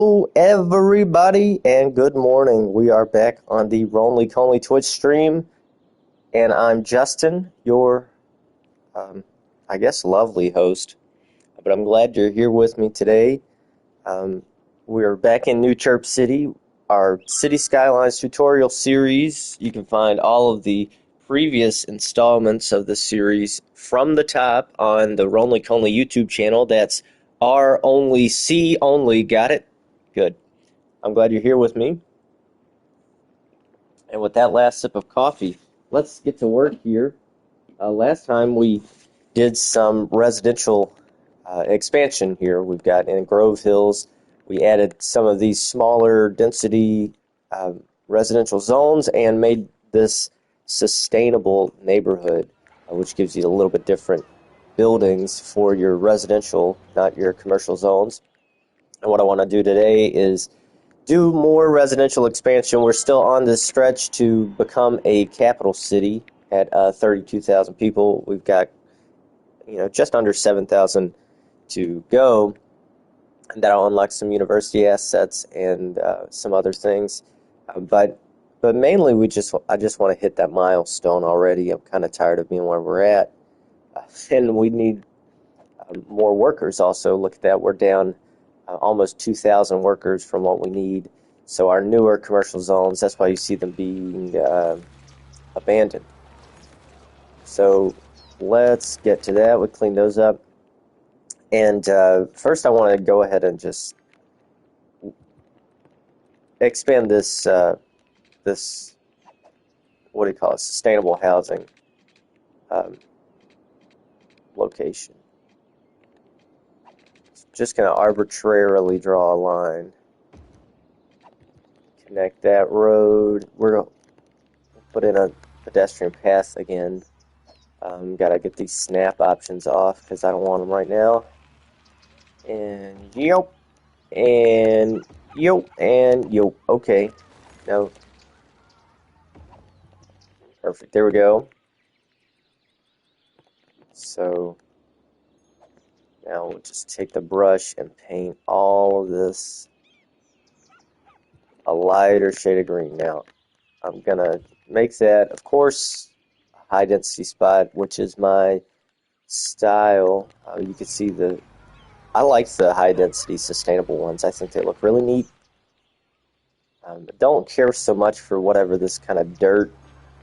Hello, everybody, and good morning. We are back on the Ronly Conley Twitch stream, and I'm Justin, your, I guess, lovely host. But I'm glad you're here with me today. We're back in New Chirp City, our City Skylines tutorial series. You can find all of the previous installments of the series from the top on the Ronly Conley YouTube channel. That's R only C only. Got it? Good. I'm glad you're here with me. And with that last sip of coffee, let's get to work here. Last time we did some residential expansion here. We've got in Grove Hills, we added some of these smaller density residential zones and made this sustainable neighborhood, which gives you a little bit different buildings for your residential, not your commercial zones. And what I want to do today is do more residential expansion. We're still on this stretch to become a capital city at 32,000 people. We've got, just under 7,000 to go. And that'll unlock some university assets and some other things. But mainly, I just want to hit that milestone already. I'm kind of tired of being where we're at, and we need more workers. Also, look at that. We're down almost 2,000 workers from what we need. So our newer commercial zones, that's why you see them being abandoned. So let's get to that. We clean those up. And first I want to go ahead and just expand this, what do you call it, sustainable housing location. Just going to arbitrarily draw a line. Connect that road. We're going to put in a pedestrian path again. Gotta get these snap options off because I don't want them right now. And yep. And yep. And yep. Okay. No. Perfect. There we go. So now we'll just take the brush and paint all of this a lighter shade of green. Now I'm gonna make that, of course, a high density spot, which is my style. You can see I like the high density sustainable ones. I think they look really neat. Don't care so much for whatever this kind of dirt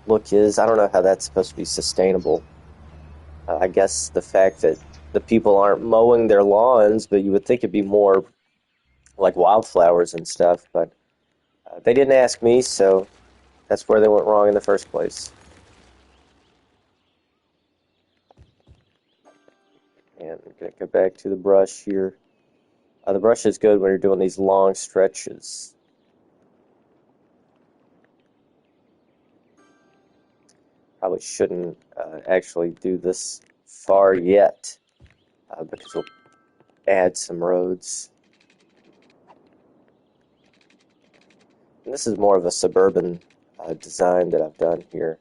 look is. I don't know how that's supposed to be sustainable. I guess the fact that the people aren't mowing their lawns, but you would think it'd be more like wildflowers and stuff, but they didn't ask me, so that's where they went wrong in the first place. And I'm going to go back to the brush here. The brush is good when you're doing these long stretches. Probably shouldn't actually do this far yet because we'll add some roads. And this is more of a suburban design that I've done here.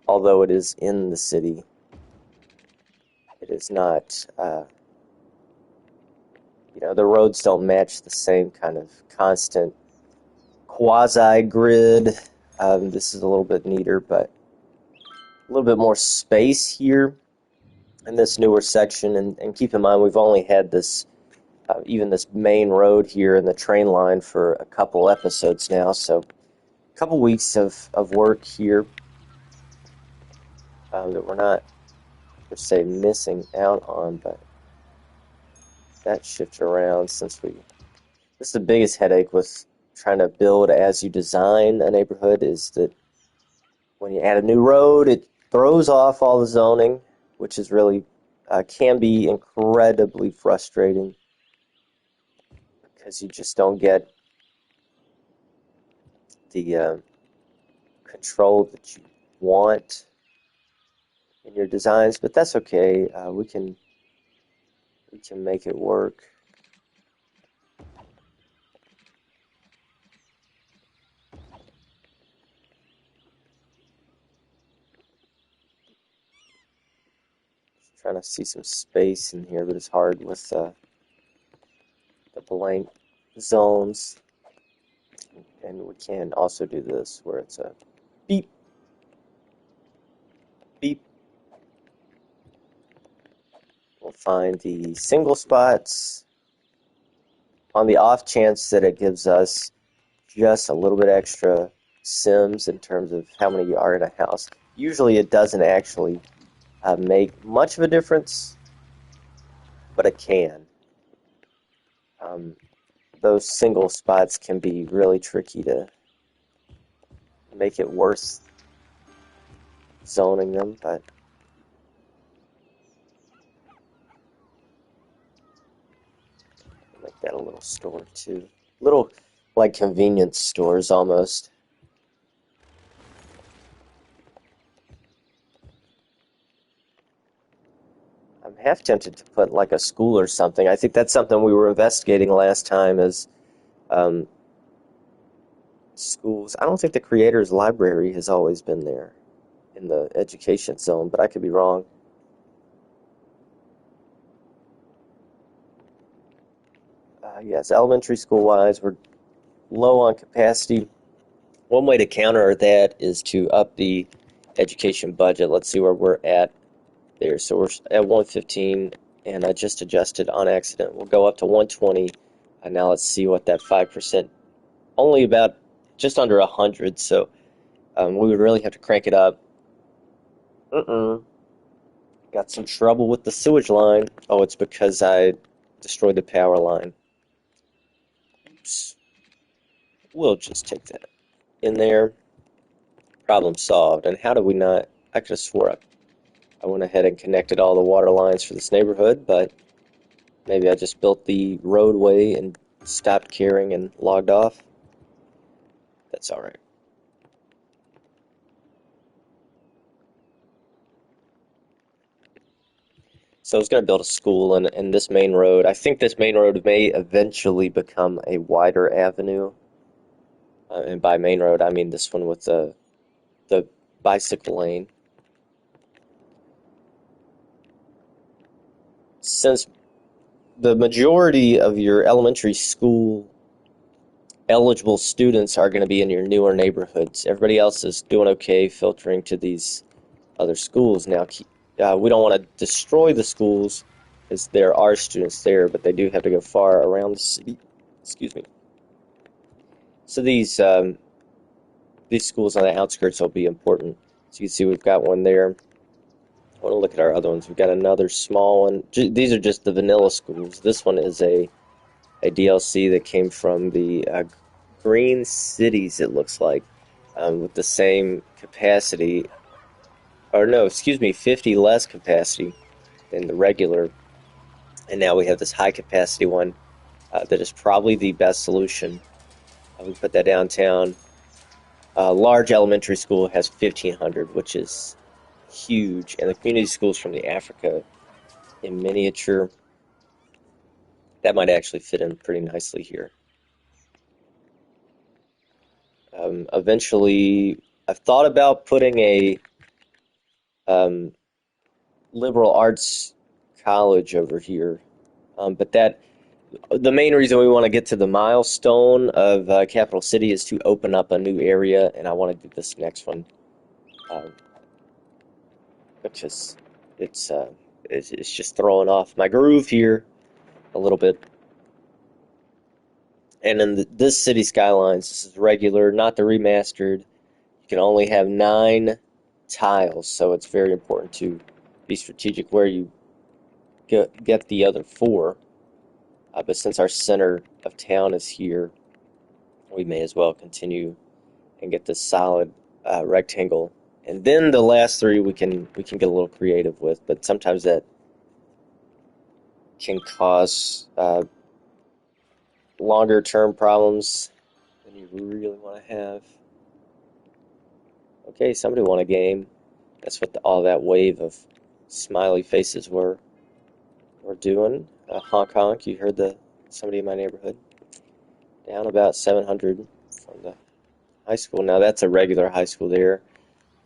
Although it is in the city, it is not, the roads don't match the same kind of constant quasi-grid. This is a little bit neater, but a little bit more space here in this newer section. And keep in mind, we've only had this, even this main road here and the train line for a couple episodes now, so a couple weeks of work here that we're not, per se, missing out on, but that shifts around since this is the biggest headache with trying to build as you design a neighborhood is that when you add a new road, it throws off all the zoning, which is really, can be incredibly frustrating because you just don't get the control that you want in your designs, but that's okay. We can make it work. Trying to see some space in here, but it's hard with the blank zones. And we can also do this where it's a beep, beep. We'll find the single spots on the off chance that it gives us just a little bit extra sims in terms of how many are in a house. Usually it doesn't actually make much of a difference, but it can. Those single spots can be really tricky to make it worth zoning them, but make that a little store too. Little like convenience stores almost. I'm half tempted to put like a school or something. I think that's something we were investigating last time is schools. I don't think the Creators Library has always been there in the education zone, but I could be wrong. Yes, elementary school wise, we're low on capacity. One way to counter that is to up the education budget. Let's see where we're at there. So we're at 115, and I just adjusted on accident. We'll go up to 120. Now let's see what that 5%, only about just under 100. So we would really have to crank it up. Got some trouble with the sewage line. Oh, it's because I destroyed the power line. Oops. We'll just take that in there. Problem solved. And how did we not? I could have swore I went ahead and connected all the water lines for this neighborhood, but maybe I just built the roadway and stopped caring and logged off. That's all right. So I was going to build a school in this main road. I think this main road may eventually become a wider avenue. And by main road, I mean this one with the bicycle lane. Since the majority of your elementary school eligible students are going to be in your newer neighborhoods, everybody else is doing okay filtering to these other schools. Now, we don't want to destroy the schools because there are students there, but they do have to go far around the city. Excuse me. So these schools on the outskirts will be important. So you can see we've got one there. I want to look at our other ones. We've got another small one. These are just the vanilla schools. This one is a DLC that came from the Green Cities, it looks like, with the same capacity. Or no, excuse me, 50 less capacity than the regular. And now we have this high capacity one that is probably the best solution. We put that downtown. Large elementary school has 1,500, which is huge. And the community schools from the Africa in miniature, that might actually fit in pretty nicely here. Eventually, I've thought about putting a liberal arts college over here, but the main reason we want to get to the milestone of Capital City is to open up a new area, and I want to do this next one because it's just throwing off my groove here a little bit. And in this city skylines, this is regular, not the remastered. You can only have 9 tiles, so it's very important to be strategic where you get the other 4. But since our center of town is here, we may as well continue and get this solid rectangle. And then the last 3 we can get a little creative with, but sometimes that can cause longer term problems than you really want to have. Okay, somebody won a game. That's what all that wave of smiley faces were doing. Honk honk, you heard somebody in my neighborhood. Down about 700 from the high school. Now that's a regular high school there.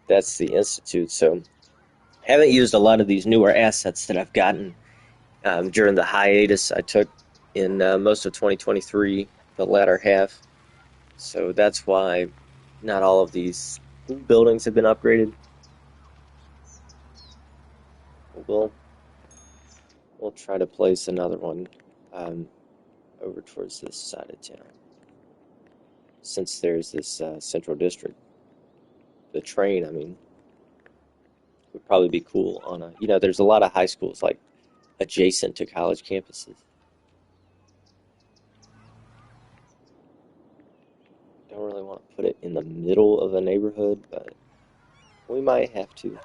That's the Institute. So haven't used a lot of these newer assets that I've gotten during the hiatus I took in most of 2023, the latter half. So that's why not all of these school buildings have been upgraded. We'll we'll try to place another one um, over towards this side of town, since there's this central district. The train, I mean, would probably be cool on a. There's a lot of high schools like adjacent to college campuses. Don't really want to put it in the middle of a neighborhood, but we might have to.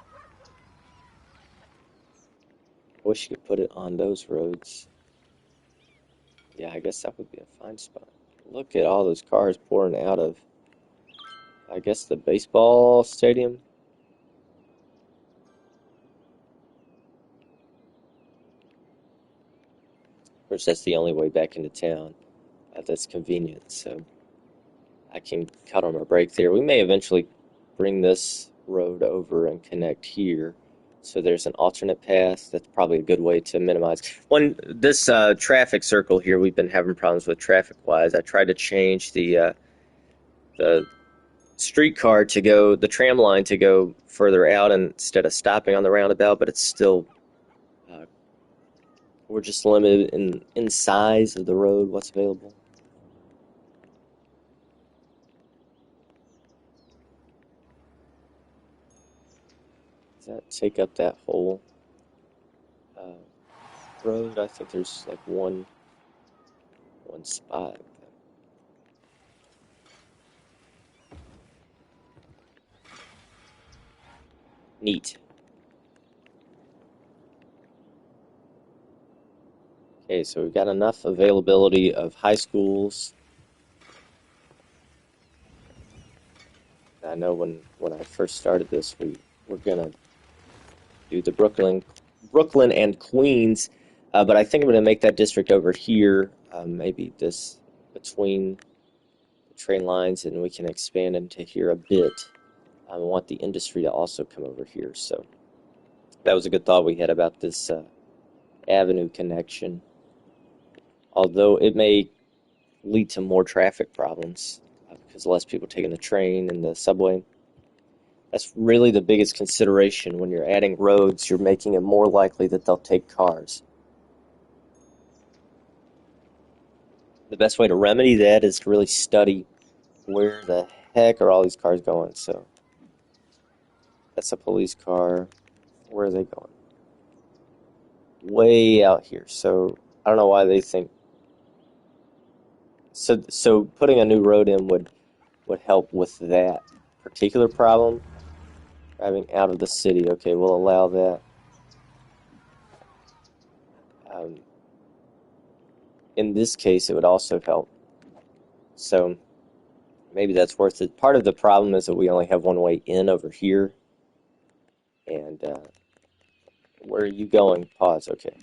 I wish you could put it on those roads. Yeah, I guess that would be a fine spot. Look at all those cars pouring out of, I guess, the baseball stadium. Of course, that's the only way back into town. That's convenient, so I can cut on my brake there. We may eventually bring this road over and connect here. So there's an alternate path. That's probably a good way to minimize. This traffic circle here, we've been having problems with traffic-wise. I tried to change the streetcar to go, the tram line to go further out instead of stopping on the roundabout, but it's still, uh, we're just limited in size of the road, what's available. Does that take up that whole road? I think there's like one spot. Neat. Okay, so we've got enough availability of high schools. I know when I first started this, we were gonna do the Brooklyn and Queens, but I think I'm gonna make that district over here, maybe this between the train lines, and we can expand into here a bit. I want the industry to also come over here, so that was a good thought we had about this avenue connection. Although it may lead to more traffic problems because less people taking the train and the subway. That's really the biggest consideration when you're adding roads. You're making it more likely that they'll take cars. The best way to remedy that is to really study where the heck are all these cars going. So that's a police car. Where are they going? Way out here. So I don't know why they think. So putting a new road in would help with that particular problem. Driving out of the city. Okay, we'll allow that. In this case, it would also help. So maybe that's worth it. Part of the problem is that we only have one way in over here. And where are you going? Pause. Okay.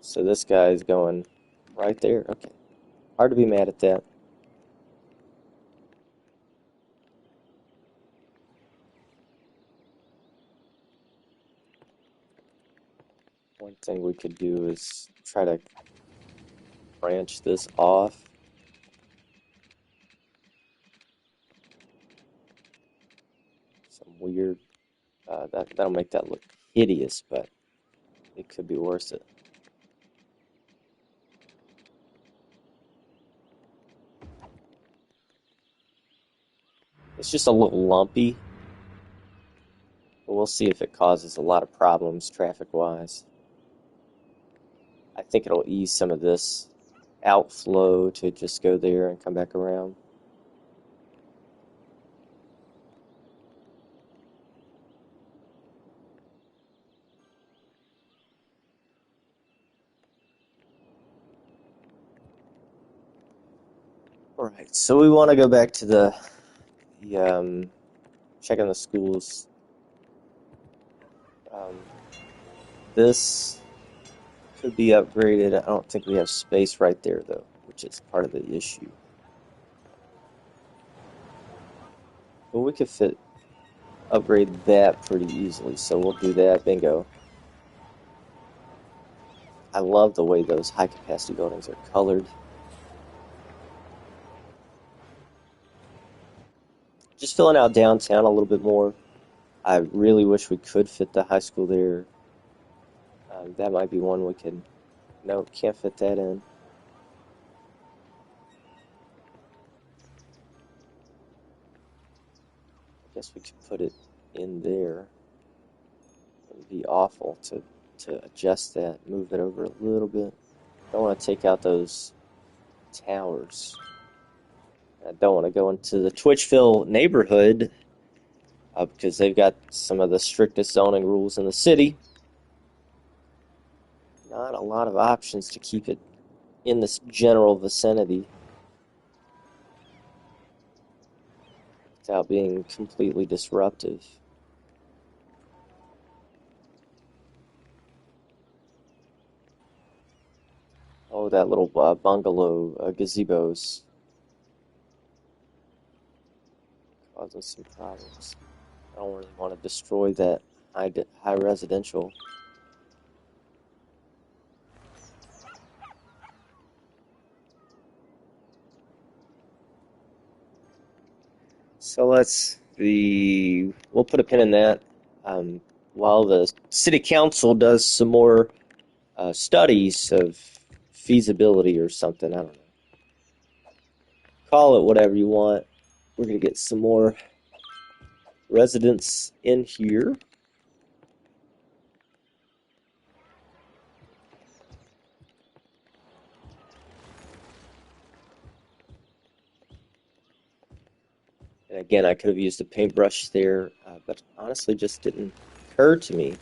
So this guy's going right there. Okay. Hard to be mad at that. One thing we could do is try to branch this off. Some weird, that'll make that look hideous, but it could be worth it. It's just a little lumpy, but we'll see if it causes a lot of problems traffic-wise. I think it'll ease some of this outflow to just go there and come back around. Alright, so we want to go back to the checking the schools. This could be upgraded. I don't think we have space right there, though, which is part of the issue. But we could upgrade that pretty easily, so we'll do that. Bingo. I love the way those high-capacity buildings are colored. Just filling out downtown a little bit more. I really wish we could fit the high school there. That might be one we can... No, can't fit that in. I guess we could put it in there. It would be awful to adjust that, move it over a little bit. Don't want to take out those towers. I don't want to go into the Twitchville neighborhood because they've got some of the strictest zoning rules in the city. Not a lot of options to keep it in this general vicinity without being completely disruptive. Oh, that little bungalow gazebo's causing some problems. I don't really want to destroy that high residential. So we'll put a pin in that while the city council does some more studies of feasibility or something. I don't know. Call it whatever you want. We're going to get some more residents in here. And again, I could have used a paintbrush there, but honestly just didn't occur to me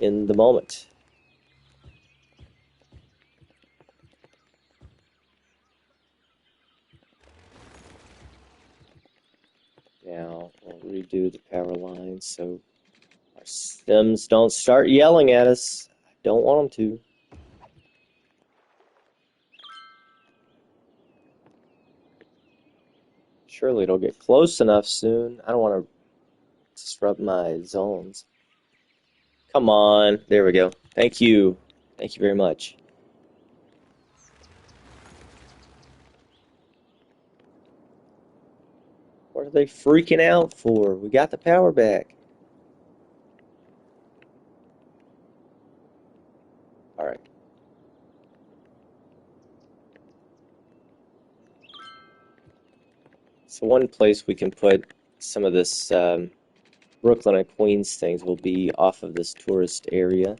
in the moment. Now, we'll redo the power lines so our Sims don't start yelling at us. I don't want them to. Surely it'll get close enough soon. I don't want to disrupt my zones. Come on. There we go. Thank you. Thank you very much. What are they freaking out for? We got the power back. All right. So one place we can put some of this Brooklyn and Queens things will be off of this tourist area.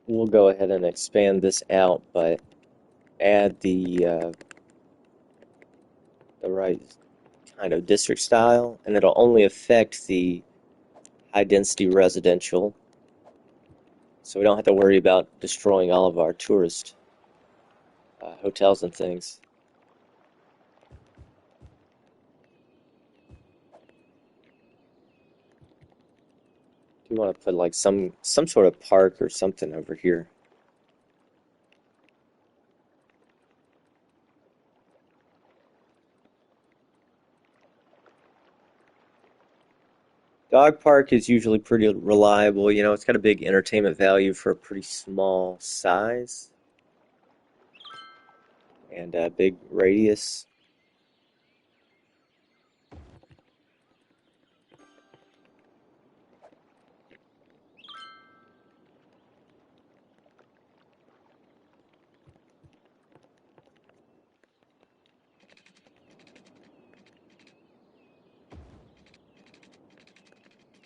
And we'll go ahead and expand this out, but add the right kind of district style, and it'll only affect the high-density residential, so we don't have to worry about destroying all of our tourist hotels and things. Do want to put like some sort of park or something over here. Dog park is usually pretty reliable. You know, it's got a big entertainment value for a pretty small size and a big radius.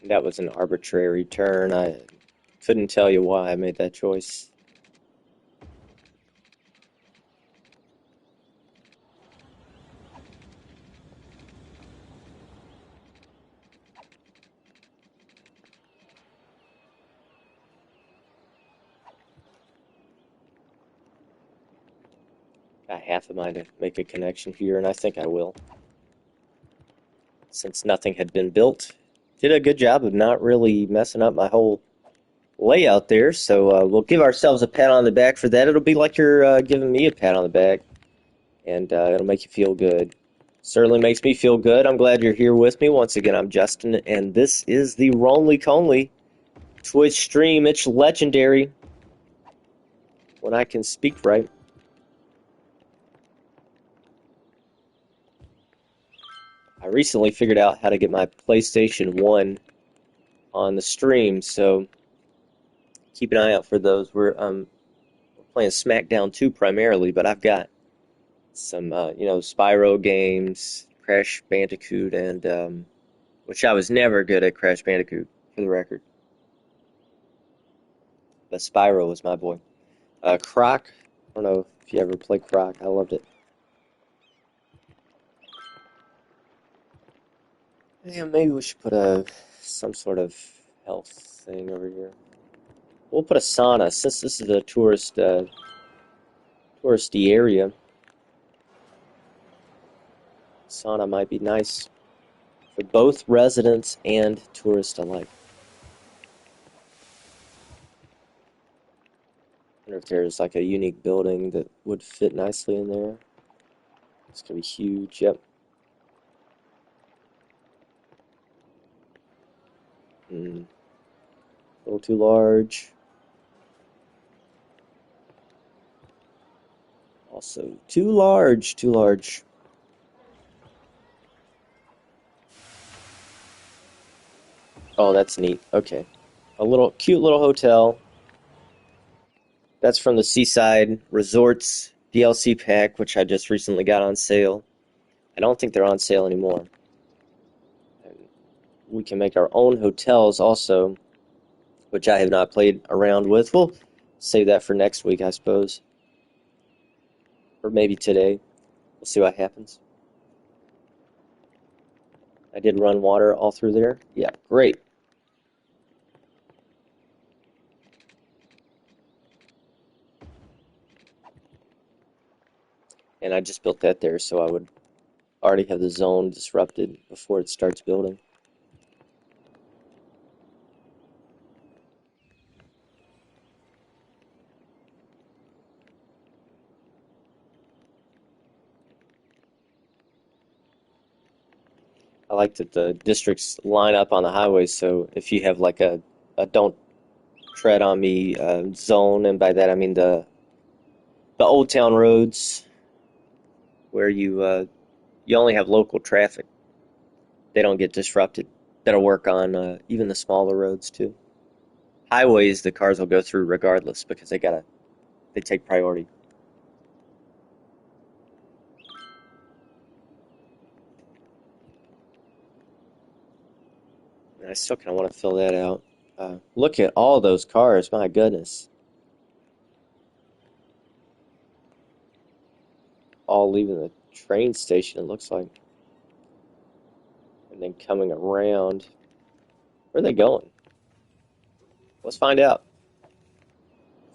That was an arbitrary turn. I couldn't tell you why I made that choice. Got half a mind to make a connection here, and I think I will. since nothing had been built. Did a good job of not really messing up my whole layout there, so we'll give ourselves a pat on the back for that. It'll be like you're giving me a pat on the back, and it'll make you feel good. Certainly makes me feel good. I'm glad you're here with me. Once again, I'm Justin, and this is the Roly Conly Twitch stream. It's legendary when I can speak right. I recently figured out how to get my PlayStation 1 on the stream, so keep an eye out for those. We're playing SmackDown 2 primarily, but I've got some, Spyro games, Crash Bandicoot, and, which I was never good at Crash Bandicoot, for the record. But Spyro was my boy. Croc, I don't know if you ever played Croc, I loved it. Yeah, maybe we should put some sort of health thing over here. We'll put a sauna, since this is a touristy area. Sauna might be nice for both residents and tourists alike. I wonder if there's like a unique building that would fit nicely in there. It's gonna be huge, yep. A little too large. Also, too large, too large. Oh, that's neat. Okay. A little cute little hotel. That's from the Seaside Resorts DLC pack, which I just recently got on sale. I don't think they're on sale anymore. And we can make our own hotels also, which I have not played around with. We'll save that for next week, I suppose. Or maybe today. We'll see what happens. I did run water all through there. Yeah, great. And I just built that there, so I would already have the zone disrupted before it starts building. I like that the districts line up on the highway, so if you have like a don't tread on me zone, and by that I mean the old town roads where you only have local traffic, they don't get disrupted. That'll work on even the smaller roads too. Highways, the cars will go through regardless because they take priority. And I still kind of want to fill that out. Look at all those cars, my goodness. All leaving the train station, it looks like. And then coming around. Where are they going? Let's find out.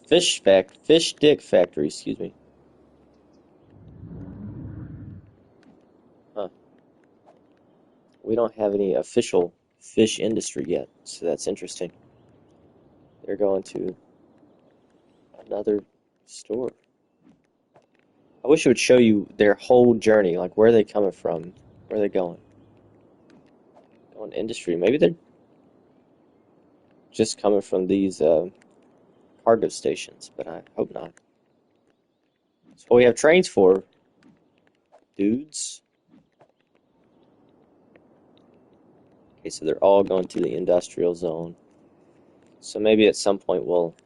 Fish stick factory, excuse me. Huh. We don't have any official fish industry yet, so that's interesting. They're going to another store. I wish it would show you their whole journey, like where are they coming from, where are they going. Going industry, maybe they're just coming from these cargo stations, but I hope not. That's what we have trains for, dudes. Okay, so they're all going to the industrial zone. So maybe at some point we'll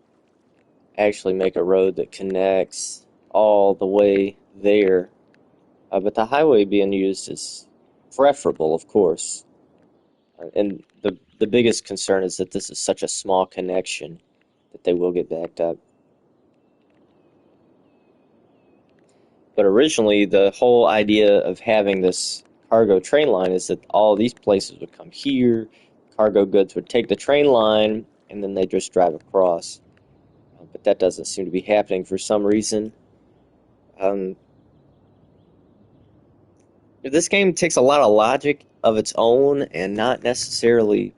actually make a road that connects all the way there. But the highway being used is preferable, of course. And the biggest concern is that this is such a small connection that they will get backed up. But originally, the whole idea of having this cargo train line is that all these places would come here, cargo goods would take the train line, and then they just drive across. But that doesn't seem to be happening for some reason. This game takes a lot of logic of its own and not necessarily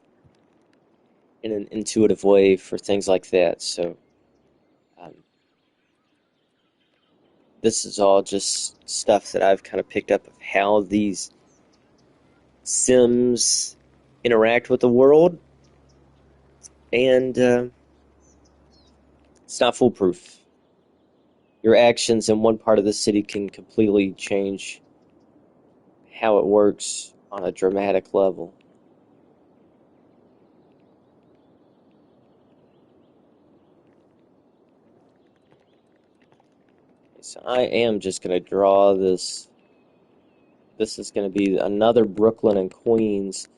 in an intuitive way for things like that. So um, this is all just stuff that I've kind of picked up of how these Sims interact with the world, and it's not foolproof. Your actions in one part of the city can completely change how it works on a dramatic level. So I am just going to draw this. This is going to be another Brooklyn and Queens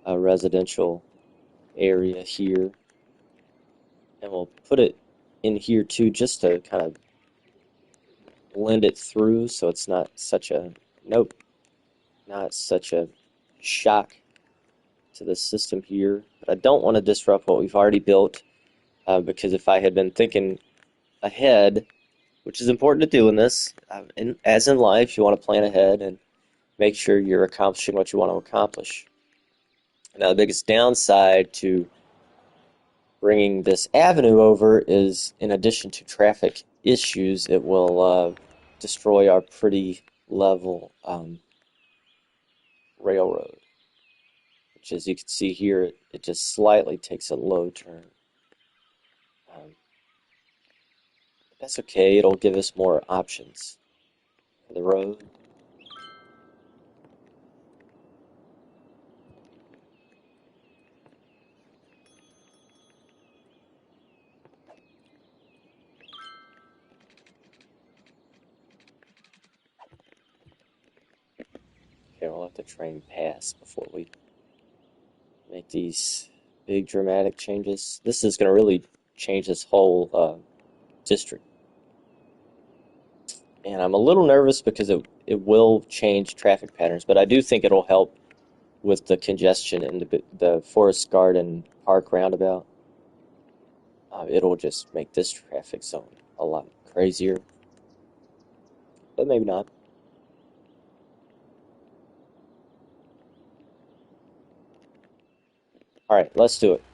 residential area here. And we'll put it in here too, just to kind of blend it through so it's not such a, nope, not such a shock to the system here. But I don't want to disrupt what we've already built, because if I had been thinking ahead, which is important to do in this, as in life, you want to plan ahead and make sure you're accomplishing what you want to accomplish. Now, the biggest downside to bringing this avenue over is, in addition to traffic issues, it will destroy our pretty level railroad, which, as you can see here, it just slightly takes a low turn. That's okay, it'll give us more options for the road. Okay, we'll let the train pass before we make these big dramatic changes. This is going to really change this whole district. And I'm a little nervous because it will change traffic patterns, but I do think it'll help with the congestion in the Forest Garden Park roundabout. It'll just make this traffic zone a lot crazier, but maybe not. All right, let's do it.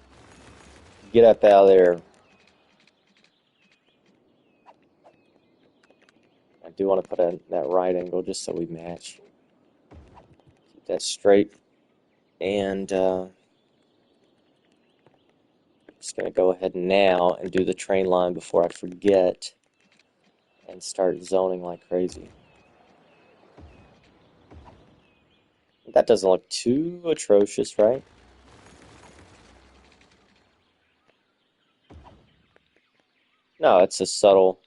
Get up out of there. I do want to put that right angle just so we match. Keep that straight. And just going to go ahead now and do the train line before I forget and start zoning like crazy. That doesn't look too atrocious, right? No, it's a subtle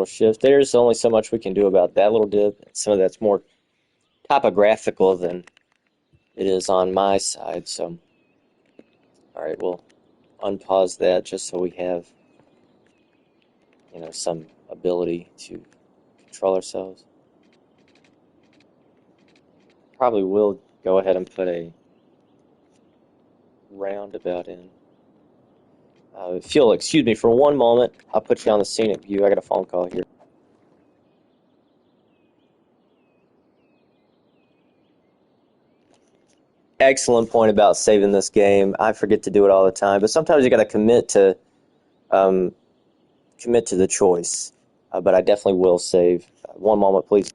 shift. There's only so much we can do about that little dip. Some of that's more topographical than it is on my side. So, all right, we'll unpause that just so we have, some ability to control ourselves. Probably will go ahead and put a roundabout in. If you'll excuse me for one moment, I'll put you on the scenic view. I got a phone call here. Excellent point about saving this game. I forget to do it all the time, but sometimes you got to um, commit to the choice. But I definitely will save. One moment, please.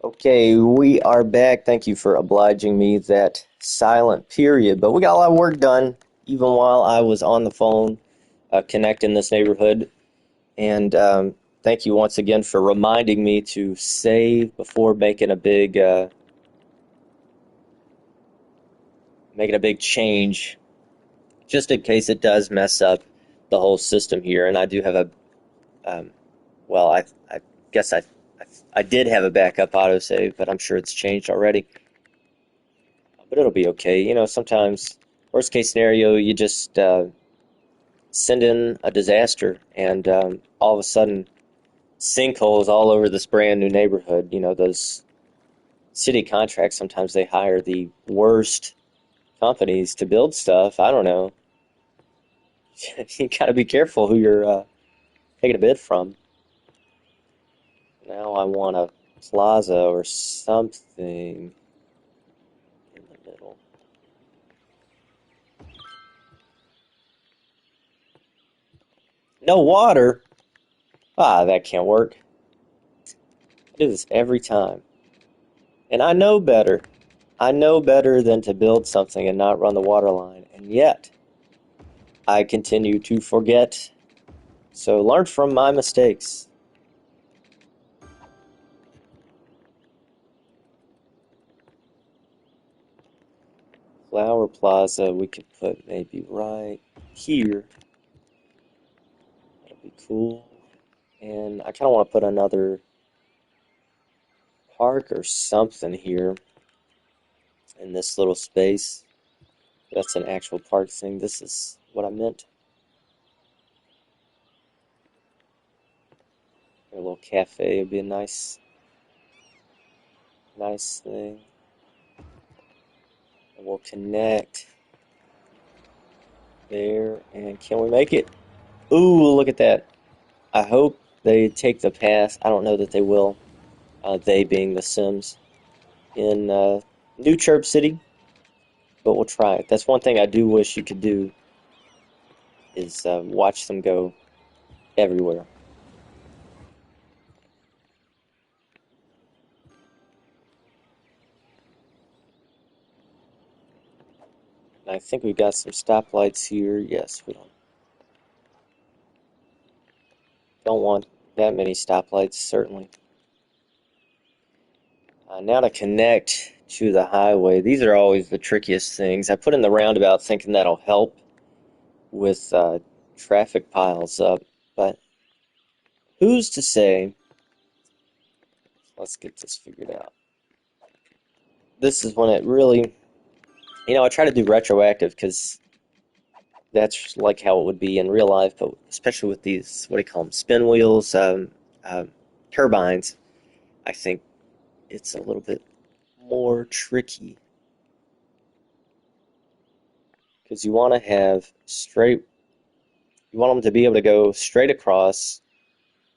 Okay, we are back. Thank you for obliging me that silent period. But we got a lot of work done, even while I was on the phone connecting this neighborhood. And thank you once again for reminding me to save before making a big change, just in case it does mess up the whole system here. And I do have a well, I guess I did have a backup autosave, but I'm sure it's changed already. But it'll be okay. You know, sometimes, worst case scenario, you just send in a disaster, and all of a sudden, sinkholes all over this brand new neighborhood. You know, those city contracts, sometimes they hire the worst companies to build stuff. I don't know. You gotta be careful who you're taking a bid from. Now I want a plaza or something in the middle. No water? Ah, that can't work. I do this every time. And I know better. I know better than to build something and not run the water line. And yet, I continue to forget. So learn from my mistakes. Flower Plaza, we could put maybe right here. That'd be cool. And I kind of want to put another park or something here in this little space. That's an actual park thing. This is what I meant. A little cafe would be a nice thing. And we'll connect there. And can we make it? Ooh, look at that. I hope they take the path. I don't know that they will. They being the Sims in New Chirp City, but we'll try it. That's one thing I do wish you could do is watch them go everywhere. And I think we've got some stoplights here. Yes, we don't want that many stoplights, certainly. Now to connect to the highway. These are always the trickiest things. I put in the roundabout thinking that'll help with traffic piles up, but who's to say? Let's get this figured out. This is when it really, I try to do retroactive because that's like how it would be in real life, but especially with these, what do you call them, spin wheels, turbines, I think it's a little bit more tricky because you want to have straight, you want them to be able to go straight across,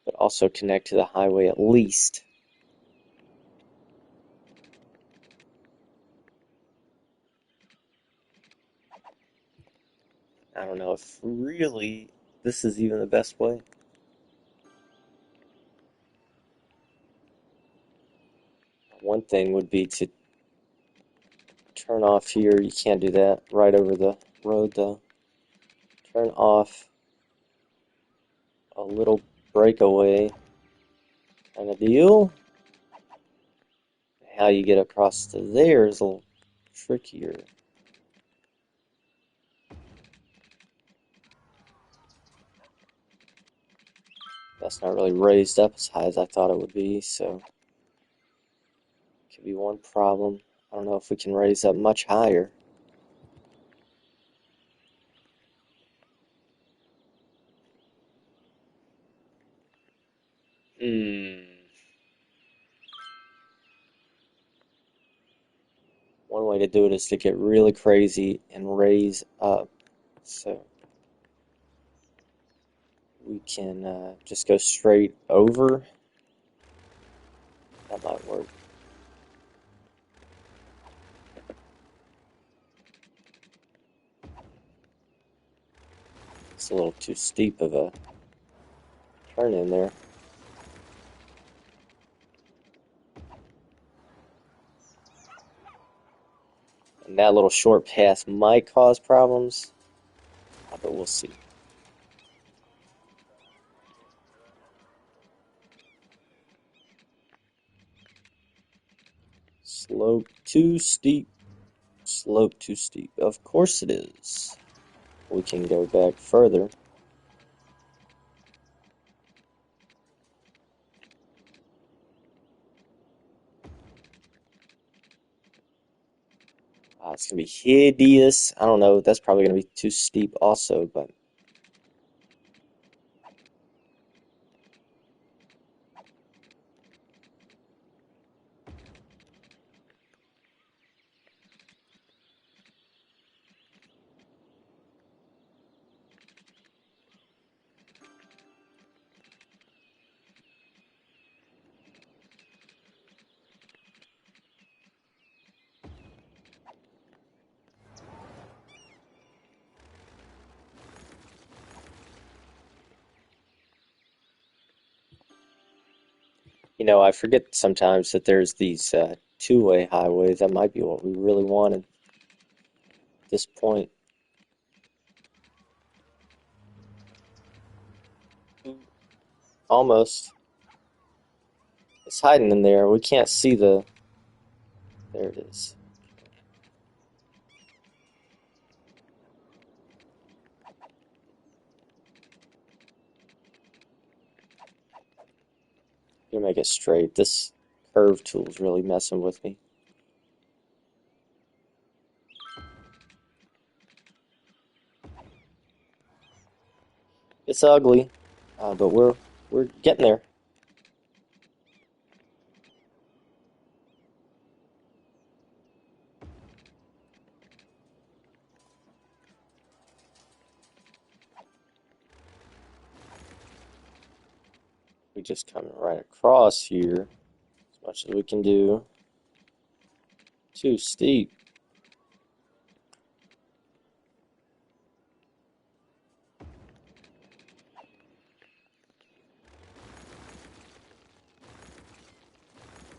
but also connect to the highway at least. I don't know if really this is even the best way. One thing would be to turn off here. You can't do that right over the road though. Turn off a little breakaway kind of deal. How you get across to there is a little trickier. That's not really raised up as high as I thought it would be, so could be one problem. I don't know if we can raise up much higher. One way to do it is to get really crazy and raise up. So we can just go straight over. That might work. It's a little too steep of a turn in there. And that little short path might cause problems, but we'll see. Slope too steep. Slope too steep. Of course it is. We can go back further. It's going to be hideous. I don't know. That's probably going to be too steep also, but... You know, I forget sometimes that there's these two-way highways. That might be what we really wanted at this point. Almost. It's hiding in there. We can't see the... There it is. You make it straight. This curve tool is really messing with me. It's ugly, but we're getting there. We just come right across here as much as we can do. Too steep.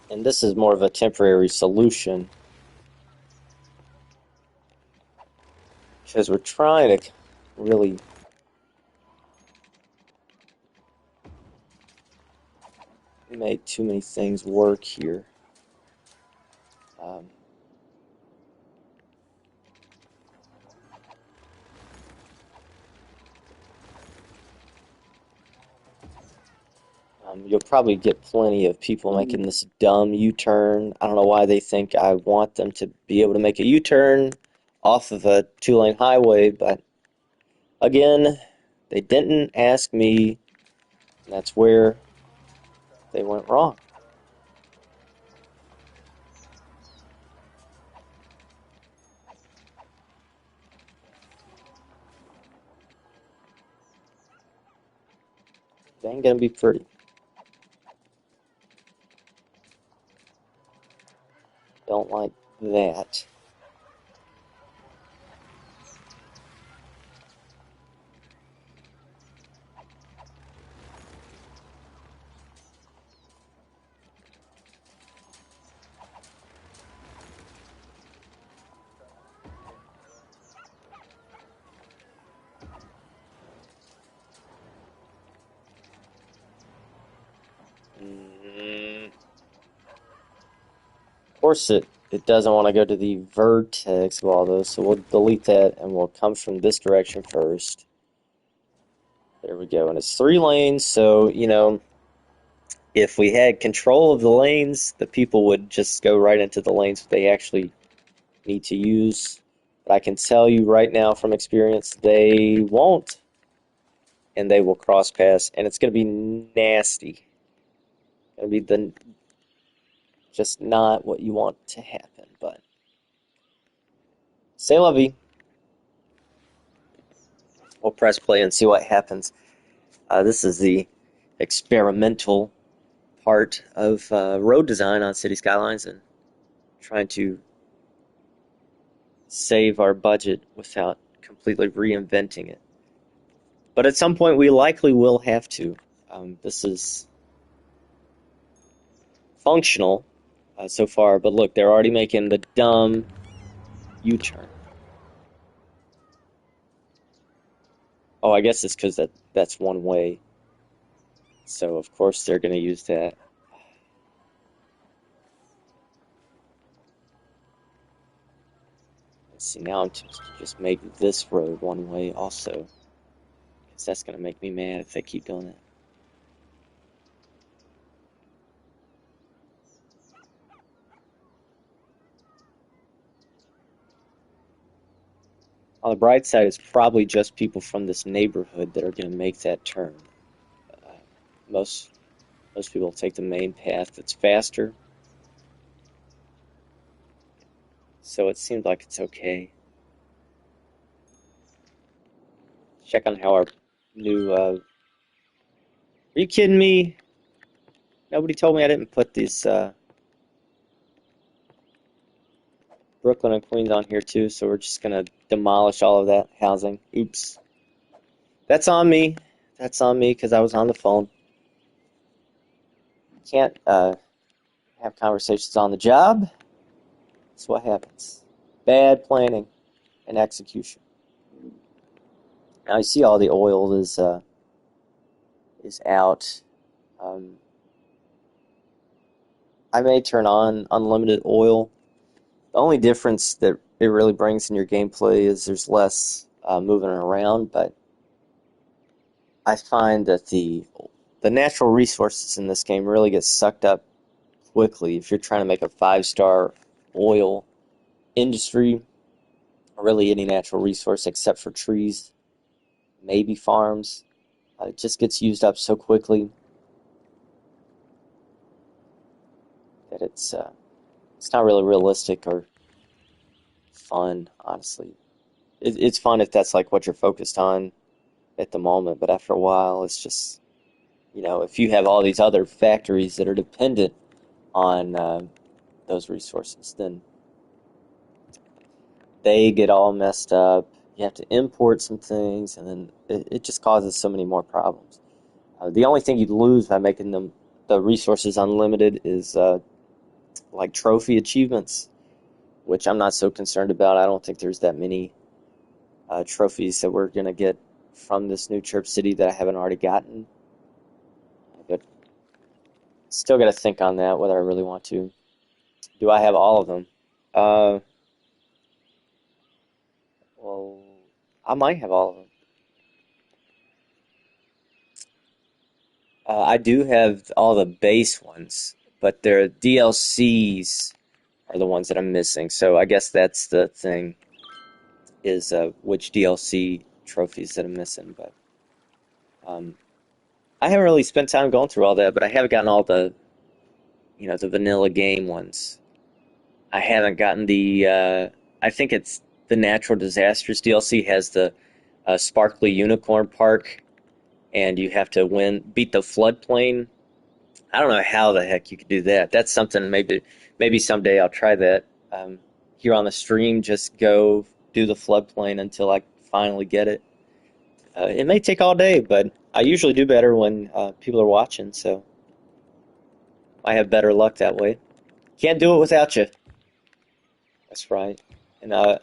And this is more of a temporary solution because we're trying to really make too many things work here. You'll probably get plenty of people making this dumb U-turn. I don't know why they think I want them to be able to make a U-turn off of a two-lane highway, but again, they didn't ask me, and that's where they went wrong. They ain't gonna be pretty. Don't like that. Of course it doesn't want to go to the vertex of all those, so we'll delete that and we'll come from this direction first. There we go, and it's 3 lanes, so, you know, if we had control of the lanes, the people would just go right into the lanes they actually need to use. But I can tell you right now from experience, they won't, and they will cross pass, and it's going to be nasty. It's going to be just not what you want to happen, but c'est la vie. We'll press play and see what happens. This is the experimental part of road design on City Skylines and trying to save our budget without completely reinventing it. But at some point we likely will have to. This is functional so far, but look, they're already making the dumb U-turn. Oh, I guess it's because that's one way. So, of course, they're going to use that. Let's see, now I'm tempted to just make this road one way also. Because that's going to make me mad if they keep doing that. On the bright side, it's probably just people from this neighborhood that are going to make that turn. Uh, most people take the main path that's faster. So it seems like it's okay. Check on how our new, are you kidding me? Nobody told me I didn't put these, Brooklyn and Queens on here too, so we're just gonna demolish all of that housing. Oops. That's on me. That's on me because I was on the phone. Can't, have conversations on the job. That's what happens. Bad planning and execution. Now you see all the oil is out. I may turn on unlimited oil. The only difference that it really brings in your gameplay is there's less moving around, but I find that the natural resources in this game really get sucked up quickly if you're trying to make a 5-star oil industry, or really any natural resource except for trees, maybe farms. It just gets used up so quickly that it's not really realistic or fun, honestly. It's fun if that's like what you're focused on at the moment, but after a while, it's just, if you have all these other factories that are dependent on those resources, then they get all messed up. You have to import some things, and then it just causes so many more problems. The only thing you'd lose by making the resources unlimited is like trophy achievements, which I'm not so concerned about. I don't think there's that many trophies that we're going to get from this new Chirp City that I haven't already gotten. But still got to think on that, whether I really want to. Do I have all of them? Well, I might have all of them. I do have all the base ones, but their DLCs are the ones that I'm missing. So I guess that's the thing, is which DLC trophies that I'm missing. But I haven't really spent time going through all that, but I have gotten all the vanilla game ones. I haven't gotten the, I think it's the Natural Disasters DLC has the Sparkly Unicorn Park, and you have to beat the floodplain. I don't know how the heck you could do that. That's something maybe someday I'll try that. Here on the stream, just go do the floodplain until I finally get it. It may take all day, but I usually do better when people are watching, so I have better luck that way. Can't do it without you. That's right. And I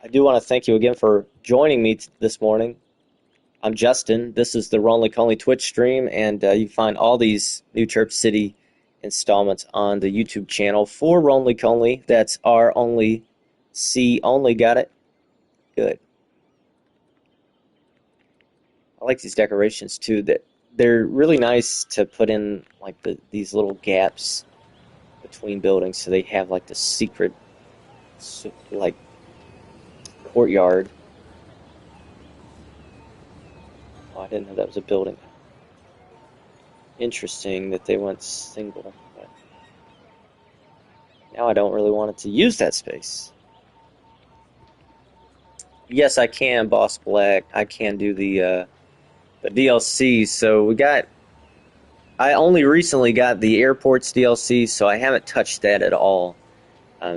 do want to thank you again for joining me this morning. I'm Justin. This is the Ronly Conley Twitch stream, and you can find all these new Chirp City installments on the YouTube channel for Ronly Conley. That's R only, C only. Got it? Good. I like these decorations too. That they're really nice to put in like these little gaps between buildings, so they have like the secret like courtyard. Oh, I didn't know that was a building. Interesting that they went single, but now I don't really want it to use that space. Yes, I can, Boss Black. I can do the DLC. So I only recently got the airports DLC, so I haven't touched that at all.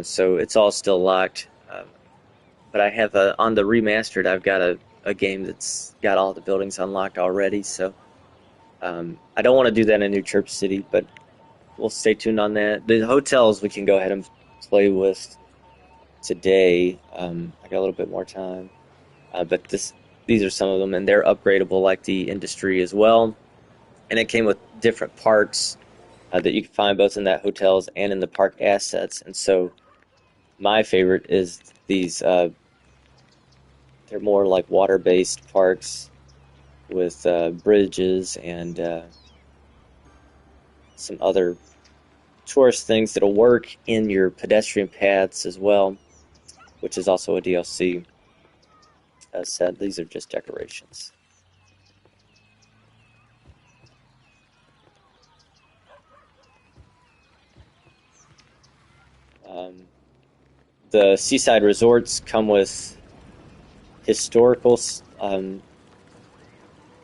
So it's all still locked. But I have on the remastered, I've got a game that's got all the buildings unlocked already. So I don't want to do that in New Chirp City, but we'll stay tuned on that. The hotels we can go ahead and play with. today. I got a little bit more time, but these are some of them, and they're upgradable like the Industry as well. And it came with different parks that you can find both in that hotels and in the park assets. And so my favorite is these. They're more like water-based parks with bridges and some other tourist things that'll work in your pedestrian paths as well, which is also a DLC. As said, these are just decorations. The seaside resorts come with historical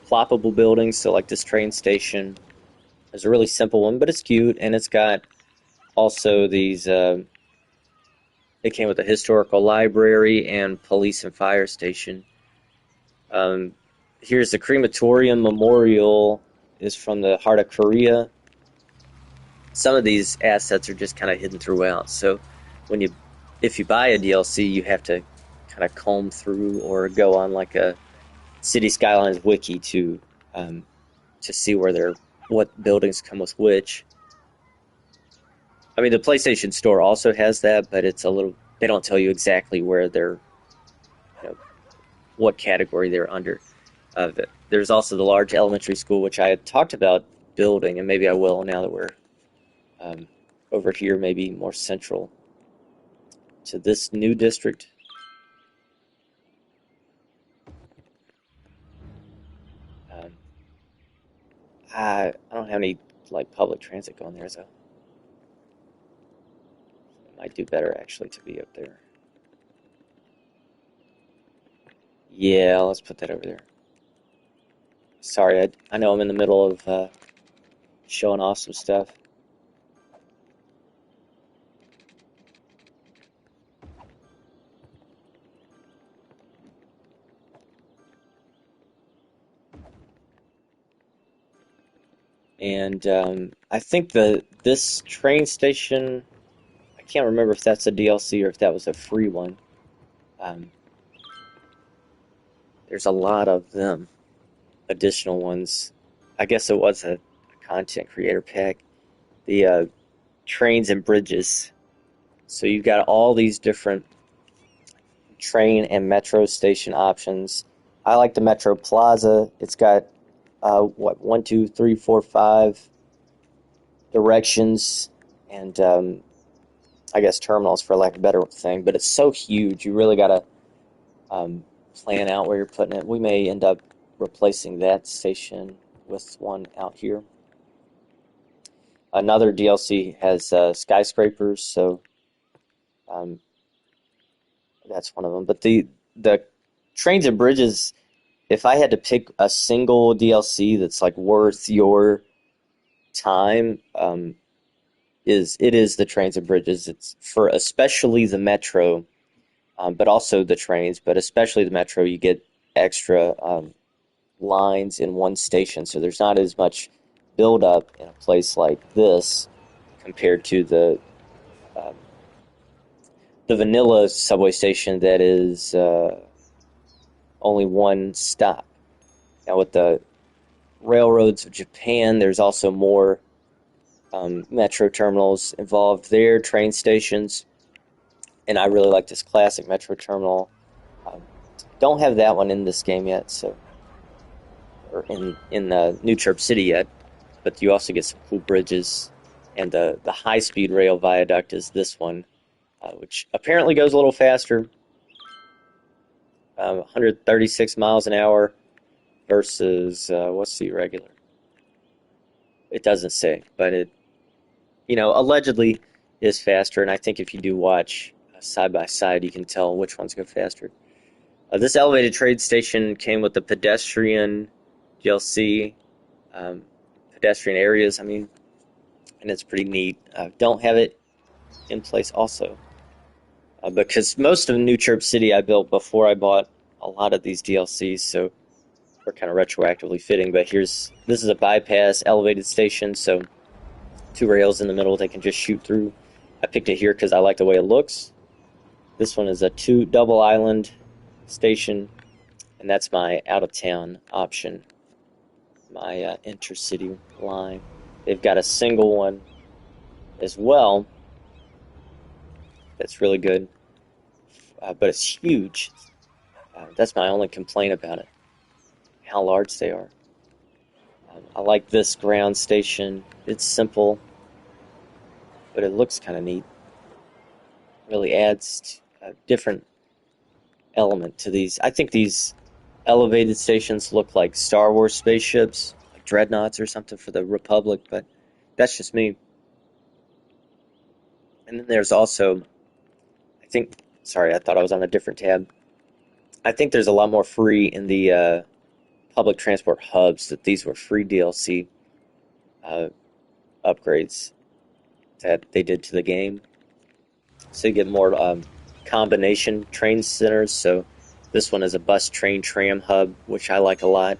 ploppable buildings, so like this train station is a really simple one, but it's cute, and it's got also these. It came with a historical library and police and fire station. Here's the crematorium memorial is from the heart of Korea. Some of these assets are just kind of hidden throughout. So if you buy a DLC, you have to kind of comb through or go on like a City Skylines wiki to see what buildings come with which. I mean, the PlayStation Store also has that, but it's a little. They don't tell you exactly where they're, what category they're under. There's also the large elementary school, which I had talked about building, and maybe I will now that we're over here, maybe more central to this new district. I don't have any like public transit going there, so it might do better actually to be up there. Yeah, let's put that over there. Sorry, I know I'm in the middle of showing off some stuff. And I think this train station, I can't remember if that's a DLC or if that was a free one. There's a lot of them, additional ones. I guess it was a content creator pack. The trains and bridges. So you've got all these different train and metro station options. I like the Metro Plaza. It's got 1, 2, 3, 4, 5 directions and I guess terminals for lack of a better thing. But it's so huge, you really gotta plan out where you're putting it. We may end up replacing that station with one out here. Another DLC has skyscrapers, so that's one of them. But the trains and bridges, if I had to pick a single DLC that's like worth your time, it is the trains and bridges. It's for especially the metro, but also the trains, but especially the metro. You get extra lines in one station, so there's not as much buildup in a place like this compared to the vanilla subway station that is only one stop. Now with the railroads of Japan, there's also more metro terminals involved there, train stations, and I really like this classic metro terminal. Don't have that one in this game yet, so or in New Chirp City yet, but you also get some cool bridges, and the high-speed rail viaduct is this one, which apparently goes a little faster, 136 miles an hour versus what's the regular? It doesn't say, but it, allegedly is faster, and I think if you do watch side by side, you can tell which ones go faster. This elevated trade station came with the pedestrian DLC, pedestrian areas, and it's pretty neat. Don't have it in place also, because most of New Chirp City I built before I bought a lot of these DLCs, so we're kind of retroactively fitting. But this is a bypass elevated station, so 2 rails in the middle they can just shoot through. I picked it here because I like the way it looks. This one is a double island station, and that's my out-of-town option, my intercity line. They've got a single one as well that's really good, but it's huge. That's my only complaint about it, how large they are. I like this ground station. It's simple, but it looks kind of neat. Really adds a different element to these. I think these elevated stations look like Star Wars spaceships, like dreadnoughts or something for the Republic, but that's just me. And then there's also, sorry, I thought I was on a different tab. I think there's a lot more free in the public transport hubs, that these were free DLC upgrades that they did to the game. So you get more combination train centers. So this one is a bus, train, tram hub, which I like a lot.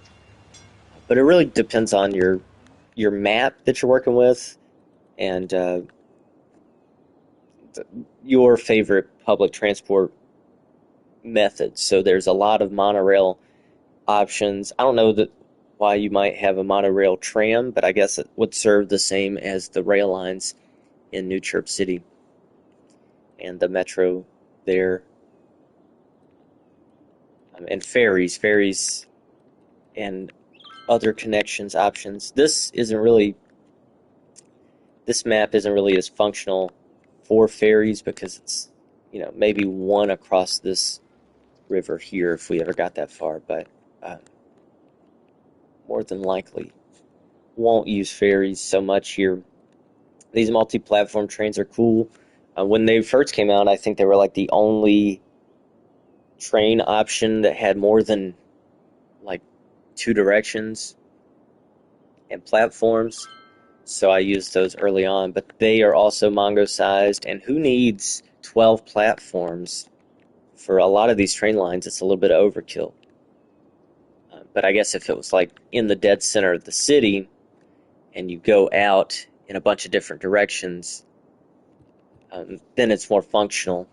But it really depends on your map that you're working with and your favorite public transport method. So there's a lot of monorail options. I don't know why you might have a monorail tram, but I guess it would serve the same as the rail lines in New Chirp City and the metro there. And ferries and other connections options. This map isn't really as functional for ferries because it's, maybe one across this river here if we ever got that far, but more than likely won't use ferries so much here. These multi-platform trains are cool. When they first came out, I think they were like the only train option that had more than like 2 directions and platforms. So I used those early on, but they are also Mongo sized, and who needs 12 platforms for a lot of these train lines? It's a little bit of overkill. But I guess if it was like in the dead center of the city and you go out in a bunch of different directions, then it's more functional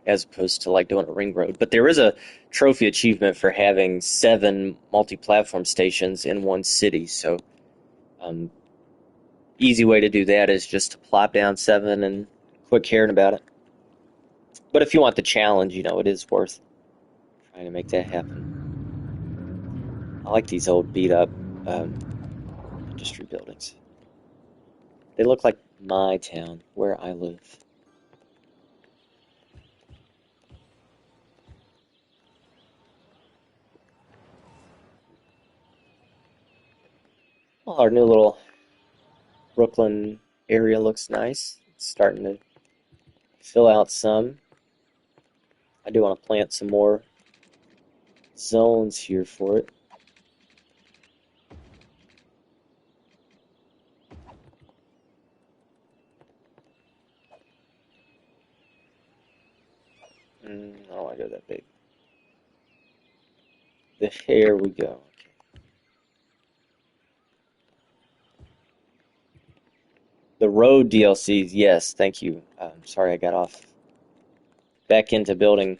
as opposed to like doing a ring road. But there is a trophy achievement for having 7 multi-platform stations in one city. So easy way to do that is just to plop down 7 and quit caring about it. But if you want the challenge, it is worth trying to make that happen. I like these old beat-up industry buildings. They look like my town, where I live. Well, our new little Brooklyn area looks nice. It's starting to fill out some. I do want to plant some more zones here for it. I don't want to go that big. There we go. Okay. The road DLCs, yes, thank you. Sorry I got off. Back into building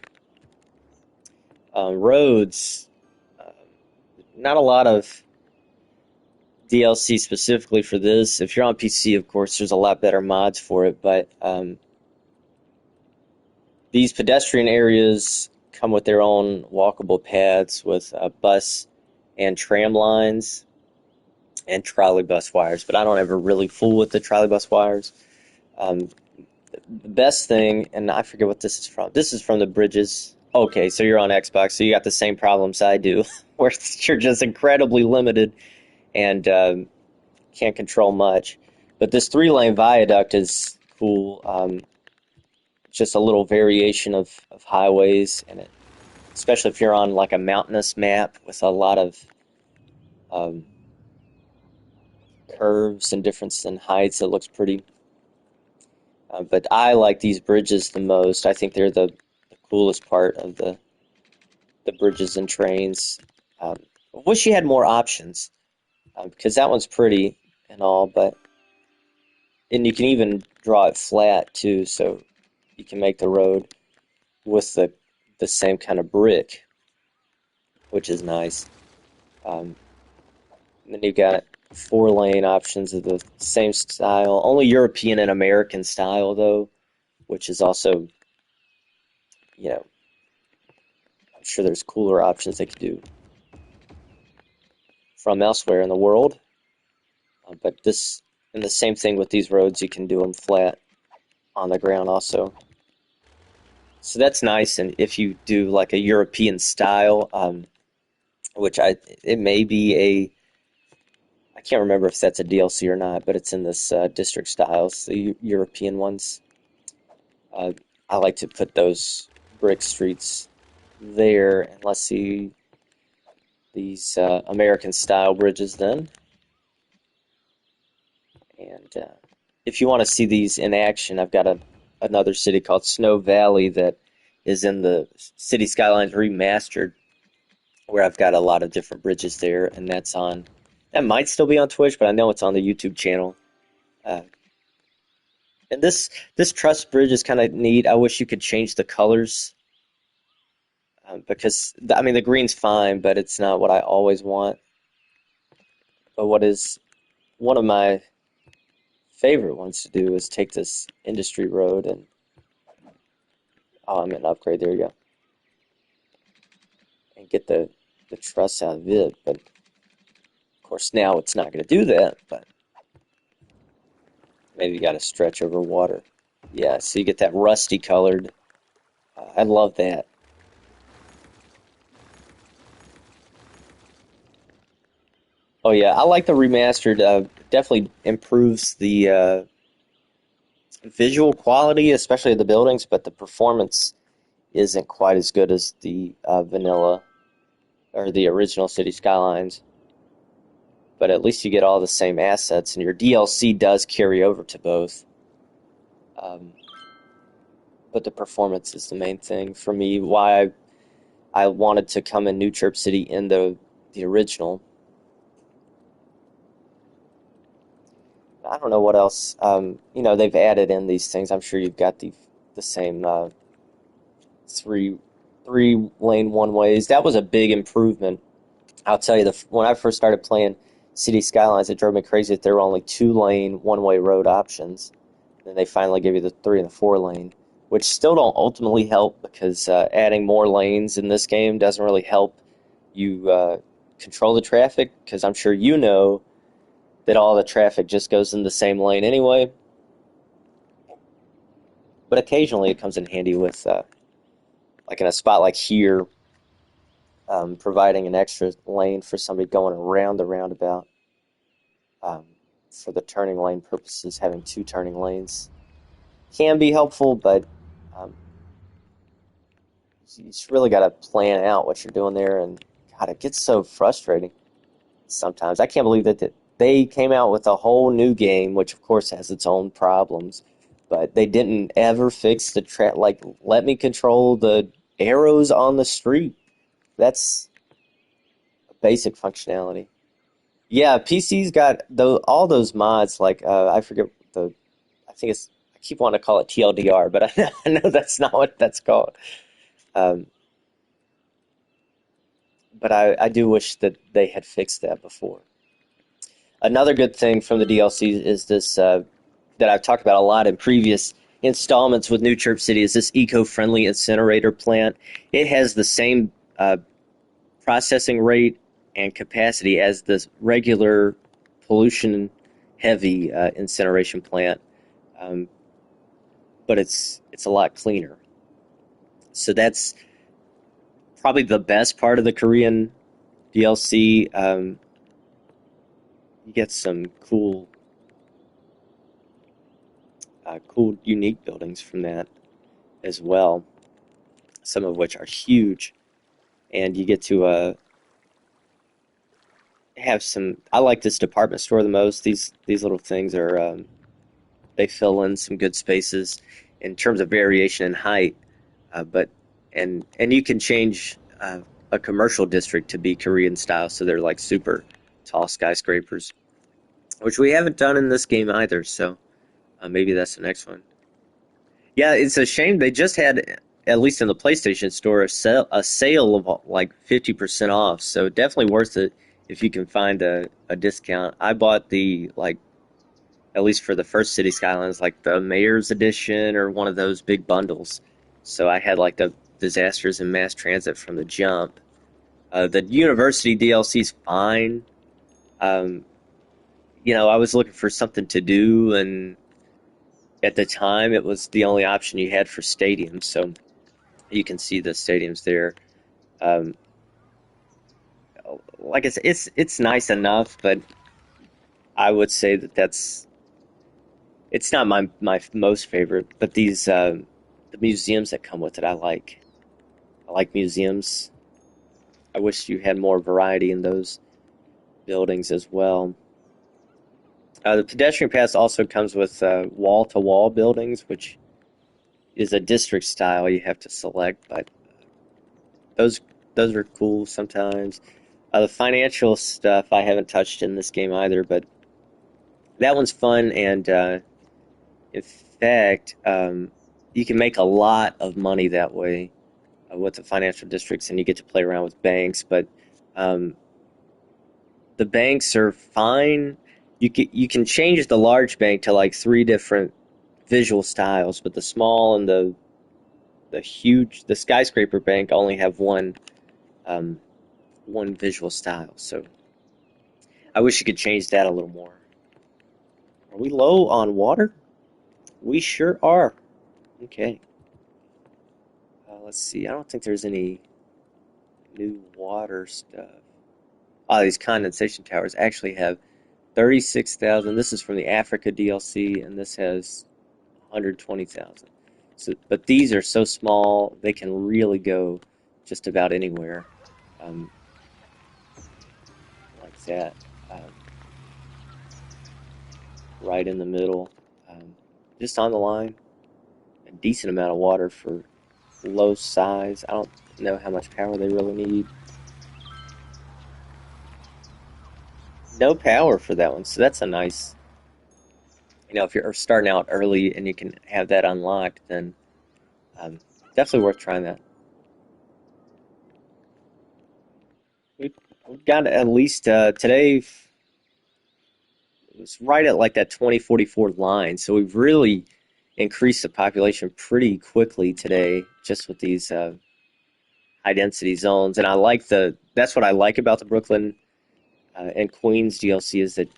roads. Not a lot of DLC specifically for this. If you're on PC, of course, there's a lot better mods for it, but these pedestrian areas come with their own walkable paths with bus and tram lines and trolley bus wires, but I don't ever really fool with the trolley bus wires. The best thing, and I forget what this is from. This is from the bridges. Okay, so you're on Xbox, so you got the same problems I do, where you're just incredibly limited and can't control much. But this 3-lane viaduct is cool. Just a little variation of highways, and especially if you're on like a mountainous map with a lot of curves and difference in heights, it looks pretty. But I like these bridges the most. I think they're the coolest part of the bridges and trains. I wish you had more options, because that one's pretty and all, and you can even draw it flat too, so you can make the road with the same kind of brick, which is nice. Um, and then you've got 4-lane options of the same style, only European and American style though, which is also, you know, I'm sure there's cooler options they could do from elsewhere in the world. But this, and the same thing with these roads, you can do them flat on the ground also. So that's nice. And if you do like a European style, which it may be I can't remember if that's a DLC or not, but it's in this district styles, the European ones. I like to put those brick streets there, and let's see these American style bridges then. And if you want to see these in action, I've got another city called Snow Valley that is in the City Skylines Remastered, where I've got a lot of different bridges there, and that might still be on Twitch, but I know it's on the YouTube channel. And this truss bridge is kind of neat. I wish you could change the colors because I mean the green's fine, but it's not what I always want. But what is one of my favorite ones to do is take this industry road and I'm gonna upgrade. There you go, and get the truss out of it. But of course now it's not going to do that. But maybe you got to stretch over water. Yeah, so you get that rusty colored. I love that. Oh yeah, I like the remastered. Definitely improves the visual quality, especially of the buildings, but the performance isn't quite as good as the vanilla or the original City Skylines. But at least you get all the same assets, and your DLC does carry over to both. Um, but the performance is the main thing for me. Why I wanted to come in New Chirp City in the original. I don't know what else. They've added in these things. I'm sure you've got the same three lane one ways. That was a big improvement. I'll tell you, when I first started playing City Skylines, it drove me crazy that there were only 2-lane one-way road options. And they finally give you the 3 and the 4-lane, which still don't ultimately help because adding more lanes in this game doesn't really help you control the traffic, because I'm sure you know that all the traffic just goes in the same lane anyway. But occasionally it comes in handy with, like in a spot like here, providing an extra lane for somebody going around the roundabout. For the turning lane purposes, having 2 turning lanes can be helpful, but um, you just really got to plan out what you're doing there, and God, it gets so frustrating sometimes. I can't believe that they came out with a whole new game, which of course has its own problems, but they didn't ever fix the like, let me control the arrows on the street. That's a basic functionality. Yeah, PC's got all those mods, like I forget I think I keep wanting to call it TLDR, but I know that's not what that's called. Um, but I do wish that they had fixed that before. Another good thing from the DLC is this that I've talked about a lot in previous installments with New Chirp City is this eco-friendly incinerator plant. It has the same processing rate and capacity as the regular pollution-heavy incineration plant, um, but it's a lot cleaner. So that's probably the best part of the Korean DLC. You get some cool, unique buildings from that as well. Some of which are huge, and you get to have some. I like this department store the most. These little things are they fill in some good spaces in terms of variation in height, but and you can change a commercial district to be Korean style, so they're like super tall skyscrapers, which we haven't done in this game either. So maybe that's the next one. Yeah, it's a shame they just had at least in the PlayStation Store, a sale of like 50% off. So definitely worth it if you can find a discount. I bought the, like, at least for the first City Skylines, like the Mayor's Edition or one of those big bundles. So I had like the disasters and mass transit from the jump. The University DLC is fine. Um, I was looking for something to do, and at the time it was the only option you had for stadiums. So you can see the stadiums there. Um, like I said, it's nice enough, but I would say that's it's not my most favorite. But the museums that come with it, I like. I like museums. I wish you had more variety in those buildings as well. The pedestrian pass also comes with wall-to-wall buildings, which is a district style you have to select, but those those are cool sometimes. The financial stuff I haven't touched in this game either, but that one's fun, and in fact, you can make a lot of money that way with the financial districts, and you get to play around with banks, but um, the banks are fine. You can change the large bank to like three different visual styles, but the small and the skyscraper bank only have um, one visual style. So I wish you could change that a little more. Are we low on water? We sure are. Okay. Let's see. I don't think there's any new water stuff. These condensation towers actually have 36,000. This is from the Africa DLC, and this has 120,000. So, but these are so small, they can really go just about anywhere, um, like that, um, right in the middle, just on the line. A decent amount of water for low size. I don't know how much power they really need. No power for that one, so that's a nice. If you're starting out early and you can have that unlocked, then um, definitely worth trying that. We've got at least today. It was right at like that 2044 line, so we've really increased the population pretty quickly today, just with these high density zones. And that's what I like about the Brooklyn and Queens DLC is that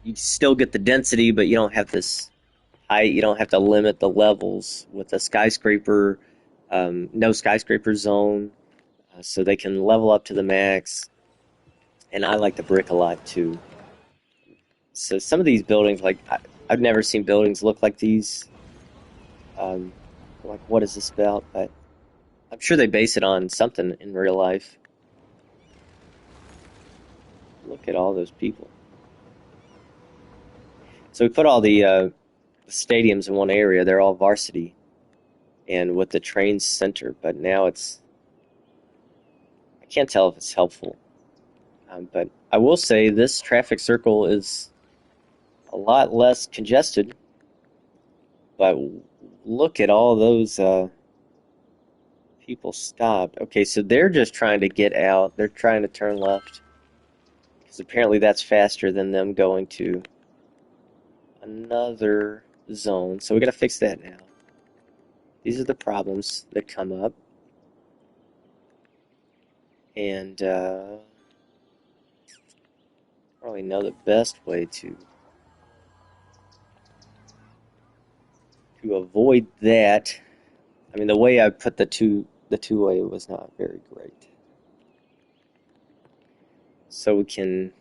you still get the density, but you don't have this high. You don't have to limit the levels with a skyscraper, no skyscraper zone, so they can level up to the max. And I like the brick a lot too. So some of these buildings, like I've never seen buildings look like these. Um, like, what is this about? But I'm sure they base it on something in real life. Look at all those people. So we put all the stadiums in one area. They're all varsity, and with the train center. But now I can't tell if it's helpful. But I will say this traffic circle is a lot less congested. But look at all those people stopped. Okay, so they're just trying to get out. They're trying to turn left. Because apparently that's faster than them going to another zone. So we got to fix that now. These are the problems that come up. And probably know the best way to avoid that. I mean, the way I put the two-way was not very great. So we can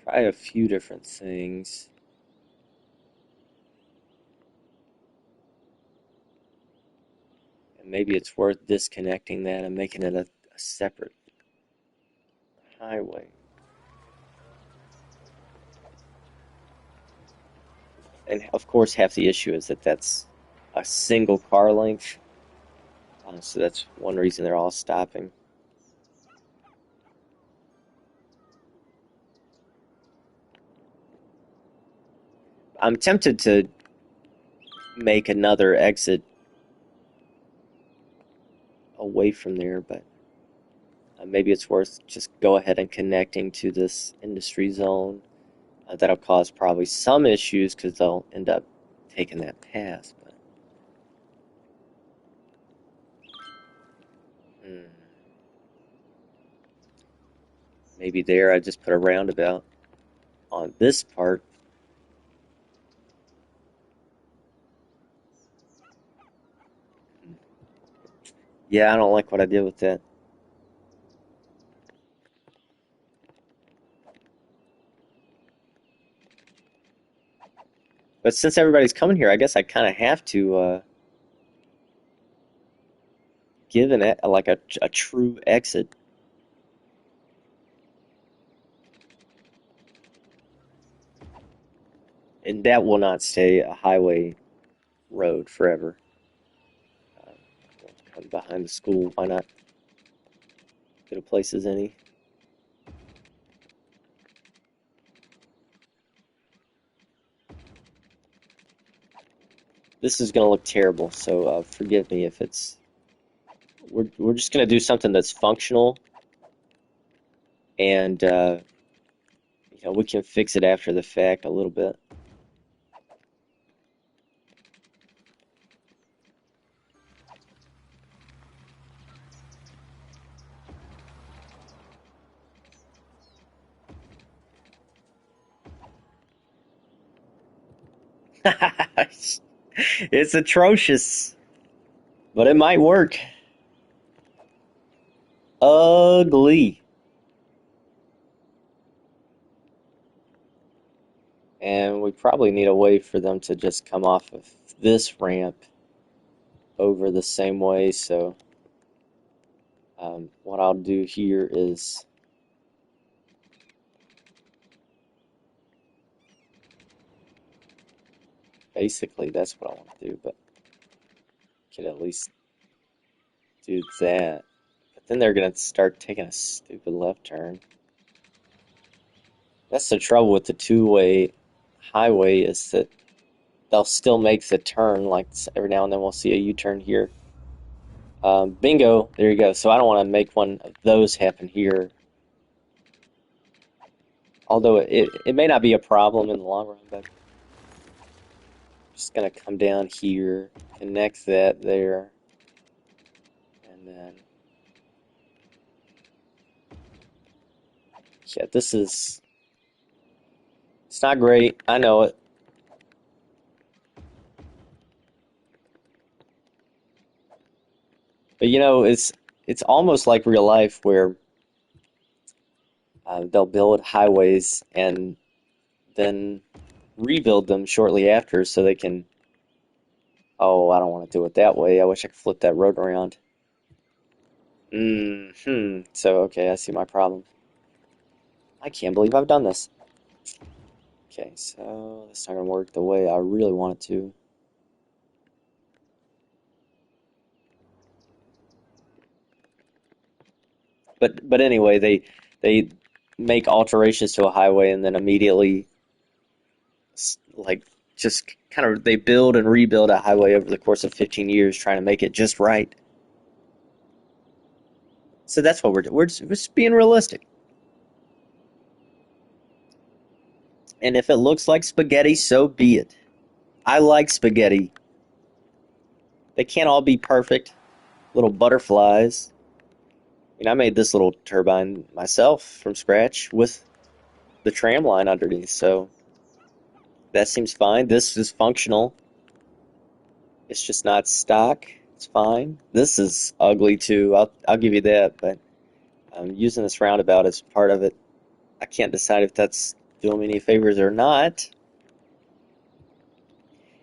try a few different things. And maybe it's worth disconnecting that and making it a separate highway. And of course, half the issue is that that's a single car length. So that's one reason they're all stopping. I'm tempted to make another exit away from there, but maybe it's worth just go ahead and connecting to this industry zone. That'll cause probably some issues because they'll end up taking that path. But hmm, maybe there I just put a roundabout on this part. Yeah, I don't like what I did with that. But since everybody's coming here, I guess I kind of have to give like a true exit. And that will not stay a highway road forever. Uh, come behind the school, why not? Good a place as any. This is going to look terrible, so forgive me if it's. We're just going to do something that's functional, and we can fix it after the fact a little bit. It's atrocious, but it might work. Ugly. And we probably need a way for them to just come off of this ramp over the same way. So what I'll do here is basically that's what I want to do, but could at least do that. But then they're gonna start taking a stupid left turn. That's the trouble with the two-way highway is that they'll still make the turn. Like every now and then we'll see a U-turn here. Bingo, there you go. So I don't want to make one of those happen here. Although it may not be a problem in the long run, but I'm just gonna come down here, connect that there, and then yeah, it's not great. I know it. But it's almost like real life where they'll build highways and then rebuild them shortly after so they can. Oh, I don't want to do it that way. I wish I could flip that road around. So, okay, I see my problem. I can't believe I've done this. Okay, so that's not gonna work the way I really want it to. But anyway, they make alterations to a highway and then immediately like just kind of they build and rebuild a highway over the course of 15 years trying to make it just right. So that's what we're doing. We're just being realistic. And if it looks like spaghetti, so be it. I like spaghetti. They can't all be perfect little butterflies. I made this little turbine myself from scratch with the tram line underneath, so that seems fine. This is functional. It's just not stock. It's fine. This is ugly too. I'll give you that, but using this roundabout as part of it, I can't decide if that's doing me any favors or not.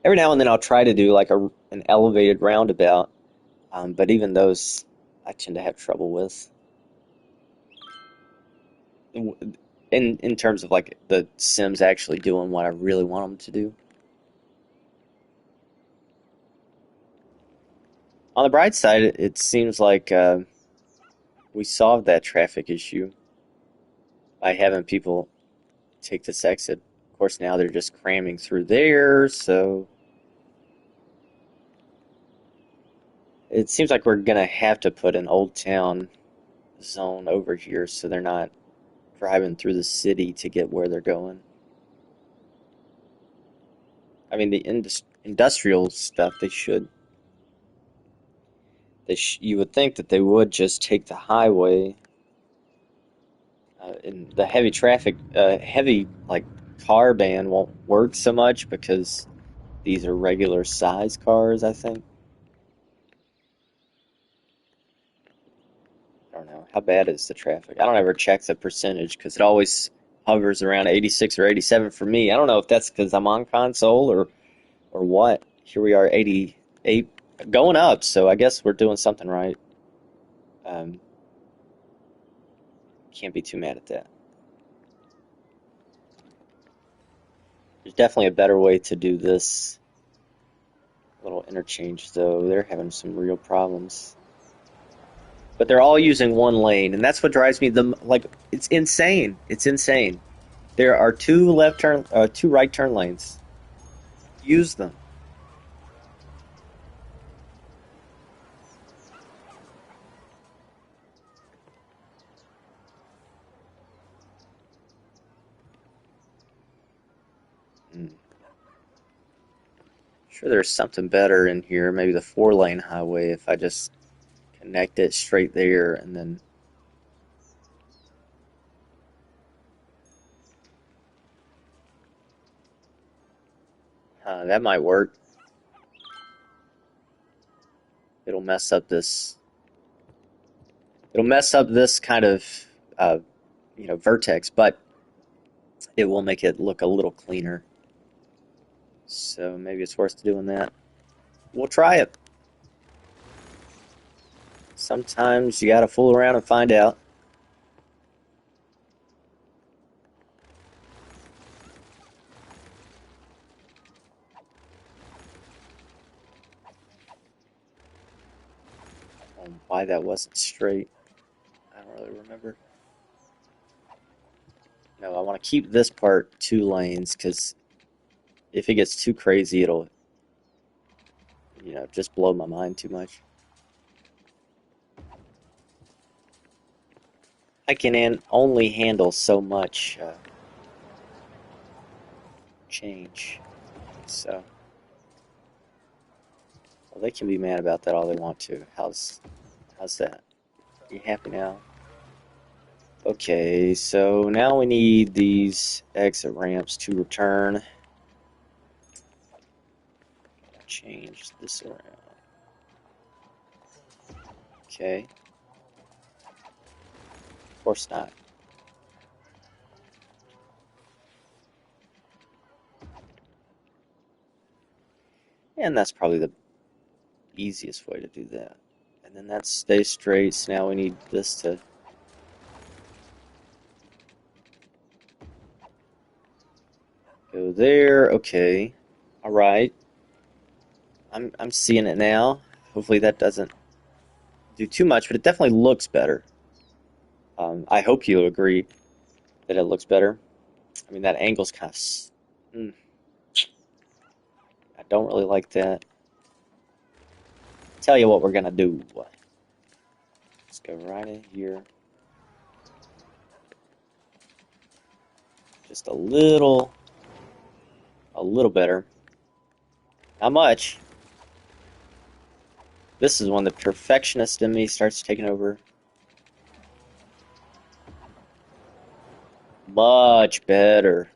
Every now and then I'll try to do like an elevated roundabout, but even those I tend to have trouble with. In terms of like the Sims actually doing what I really want them to do. On the bright side, it seems like we solved that traffic issue by having people take this exit. Of course, now they're just cramming through there, so It seems like we're gonna have to put an Old Town zone over here so they're not driving through the city to get where they're going. I mean, the industrial stuff, you would think that they would just take the highway, and the heavy traffic, heavy, like, car ban won't work so much because these are regular size cars, I think. I don't know. How bad is the traffic? I don't ever check the percentage because it always hovers around 86 or 87 for me. I don't know if that's because I'm on console or what. Here we are, 88, going up, so I guess we're doing something right. Um, can't be too mad at that. There's definitely a better way to do this little interchange, though. They're having some real problems. But they're all using one lane, and that's what drives me like, it's insane. It's insane. There are two right turn lanes. Use them. Hmm. Sure, there's something better in here. Maybe the 4-lane highway if I just connect it straight there and then. That might work. It'll mess up this. It'll mess up this kind of, uh, vertex, but it will make it look a little cleaner. So maybe it's worth doing that. We'll try it. Sometimes you gotta fool around and find out. Why that wasn't straight, I don't really remember. No, I want to keep this part 2 lanes because if it gets too crazy, it'll, just blow my mind too much. I can only handle so much change. So, well, they can be mad about that all they want to. How's that? You happy now? Okay, so now we need these exit ramps to return. Change this around. Okay. Of course not. And that's probably the easiest way to do that. And then that stays straight, so now we need this to go there. Okay. All right. I'm seeing it now. Hopefully that doesn't do too much, but it definitely looks better. I hope you agree that it looks better. I mean, that angle's kind of. I don't really like that. Tell you what we're gonna do. Let's go right in here. Just a little better. Not much. This is when the perfectionist in me starts taking over. Much better.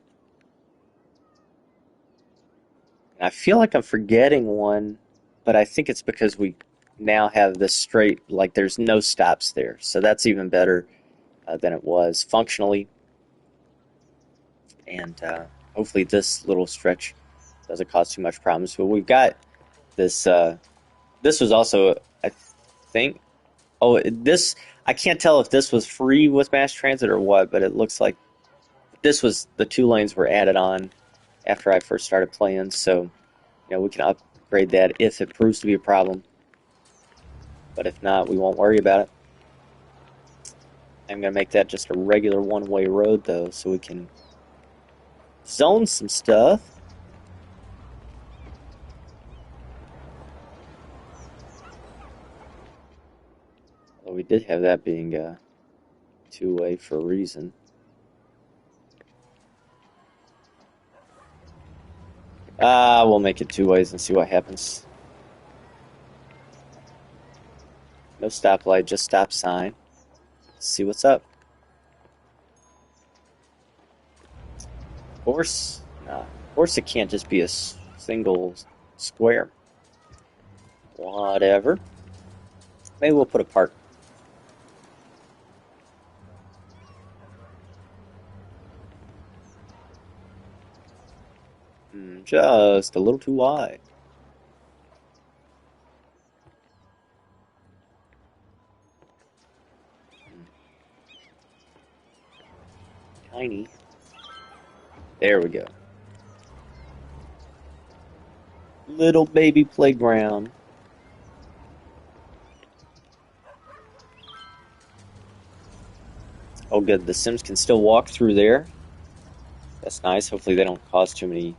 And I feel like I'm forgetting one, but I think it's because we now have this straight, like there's no stops there. So that's even better than it was functionally. And hopefully this little stretch doesn't cause too much problems. But we've got this. This was also, I think. Oh, this. I can't tell if this was free with mass transit or what, but it looks like this was the 2 lanes were added on after I first started playing. So, we can upgrade that if it proves to be a problem. But if not, we won't worry about it. I'm going to make that just a regular one-way road, though, so we can zone some stuff. Well, we did have that being two-way for a reason. We'll make it two ways and see what happens. No stoplight, just stop sign. See what's up. Of course, nah. Of course it can't just be a single square. Whatever. Maybe we'll put a park. Just a little too wide. Tiny. There we go. Little baby playground. Oh good, the Sims can still walk through there. That's nice. Hopefully they don't cause too many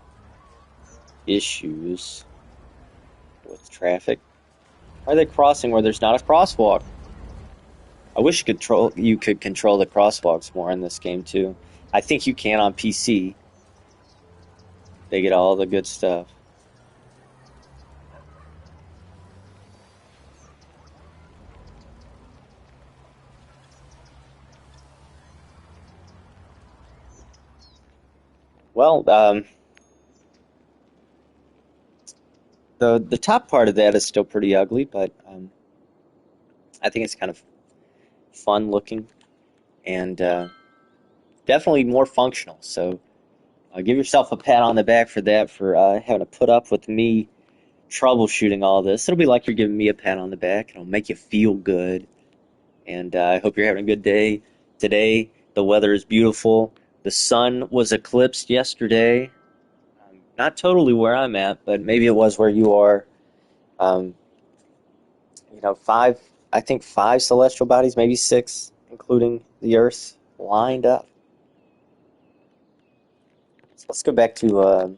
issues with traffic. Why are they crossing where there's not a crosswalk? I wish you could control the crosswalks more in this game too. I think you can on PC. They get all the good stuff. Well, the top part of that is still pretty ugly, but I think it's kind of fun looking and definitely more functional. So give yourself a pat on the back for that, for having to put up with me troubleshooting all this. It'll be like you're giving me a pat on the back. It'll make you feel good. And I hope you're having a good day today. The weather is beautiful. The sun was eclipsed yesterday. Not totally where I'm at, but maybe it was where you are. I think five celestial bodies, maybe six, including the Earth, lined up. So let's go back to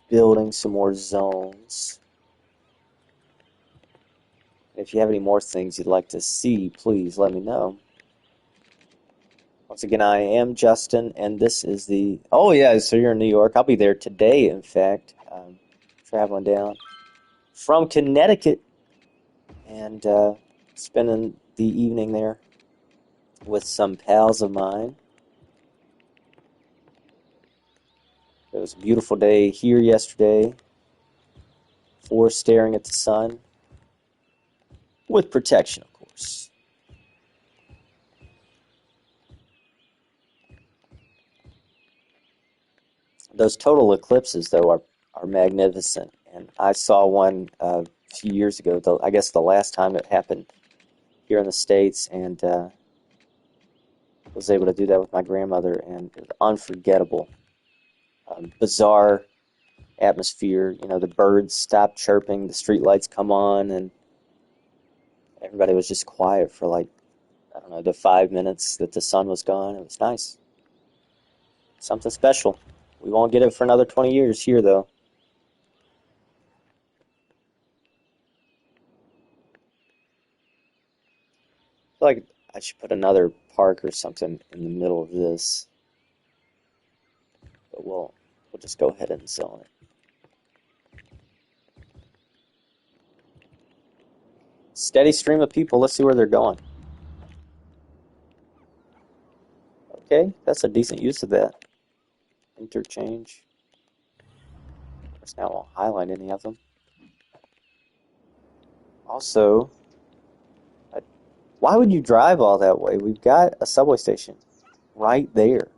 building some more zones. If you have any more things you'd like to see, please let me know. Once again, I am Justin, and this is the... Oh, yeah, so you're in New York. I'll be there today, in fact, traveling down from Connecticut and spending the evening there with some pals of mine. It was a beautiful day here yesterday. For staring at the sun. With protection, of course. Those total eclipses, though, are magnificent. And I saw one a few years ago, I guess the last time it happened here in the States, and was able to do that with my grandmother, and it was unforgettable. Bizarre atmosphere. You know, the birds stop chirping, the streetlights come on, and everybody was just quiet for like, I don't know, the 5 minutes that the sun was gone. It was nice. Something special. We won't get it for another 20 years here, though. I feel like I should put another park or something in the middle of this. But we'll just go ahead and zone it. Steady stream of people. Let's see where they're going. Okay, that's a decent use of that. Interchange. Of course, now I won't highlight any of them. Also, why would you drive all that way? We've got a subway station right there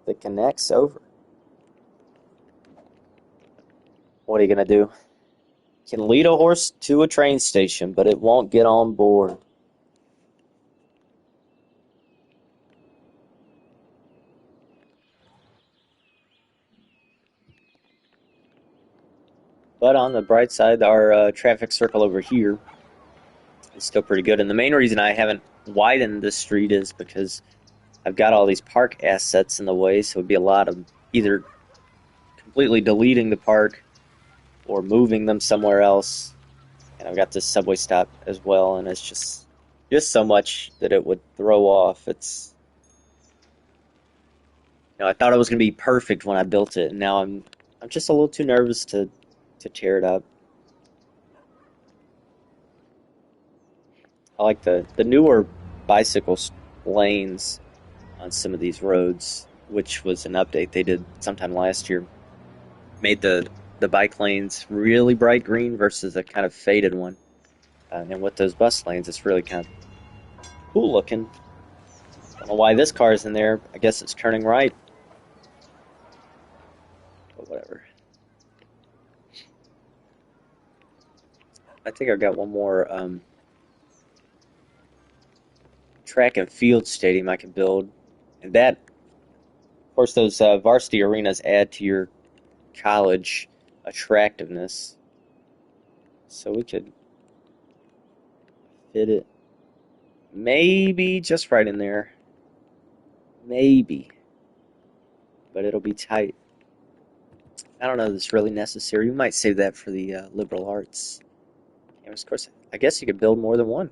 that connects over. What are you going to do? Can lead a horse to a train station, but it won't get on board. But on the bright side, our traffic circle over here is still pretty good. And the main reason I haven't widened this street is because I've got all these park assets in the way, so it would be a lot of either completely deleting the park or moving them somewhere else. And I've got this subway stop as well, and it's just so much that it would throw off. I thought it was going to be perfect when I built it, and now I'm just a little too nervous to tear it up. I like the newer bicycle lanes on some of these roads, which was an update they did sometime last year. Made the bike lanes really bright green versus a kind of faded one. And with those bus lanes, it's really kind of cool looking. Don't know why this car is in there. I guess it's turning right, but whatever. I think I've got one more track and field stadium I can build, and that, of course, those varsity arenas add to your college attractiveness. So we could fit it maybe just right in there. Maybe. But it'll be tight. I don't know if it's really necessary. We might save that for the liberal arts. And of course, I guess you could build more than one.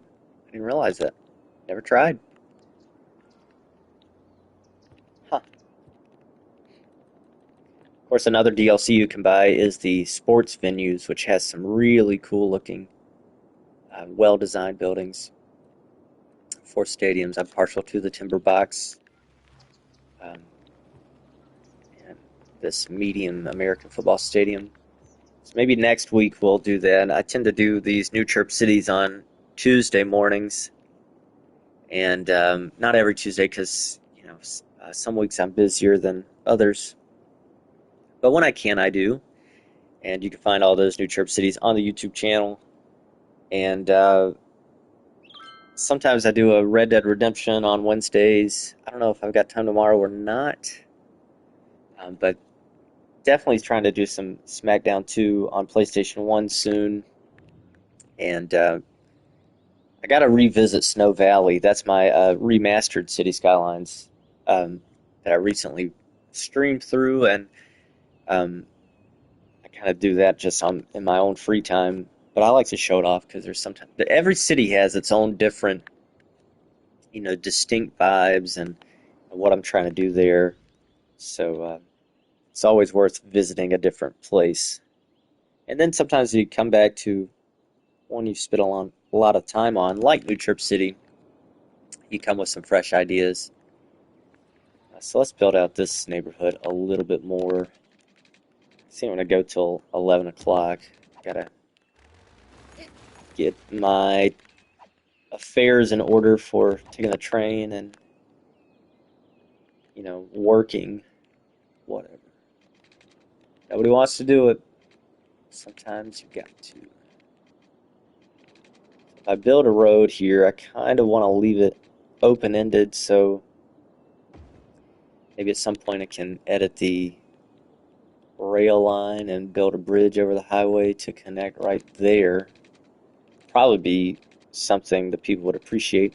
I didn't realize that. Never tried. Huh. Of course, another DLC you can buy is the sports venues, which has some really cool looking, well-designed buildings for stadiums. I'm partial to the Timber Box. Um, and this medium American football stadium. So maybe next week we'll do that. I tend to do these new Chirp Cities on Tuesday mornings, and not every Tuesday because some weeks I'm busier than others. But when I can, I do. And you can find all those new Chirp Cities on the YouTube channel. And sometimes I do a Red Dead Redemption on Wednesdays. I don't know if I've got time tomorrow or not, but definitely trying to do some SmackDown 2 on PlayStation 1 soon. And I got to revisit Snow Valley. That's my remastered City Skylines that I recently streamed through, and I kind of do that just in my own free time. But I like to show it off because there's sometimes every city has its own different, distinct vibes and what I'm trying to do there. So it's always worth visiting a different place. And then sometimes you come back to one you've spent a lot of time on, like New Chirp City. You come with some fresh ideas. So let's build out this neighborhood a little bit more. See, I'm going to go till 11 o'clock. Gotta get my affairs in order for taking the train and, working, whatever. Nobody wants to do it. Sometimes you've got to. If I build a road here, I kind of want to leave it open-ended, so maybe at some point I can edit the rail line and build a bridge over the highway to connect right there. Probably be something that people would appreciate.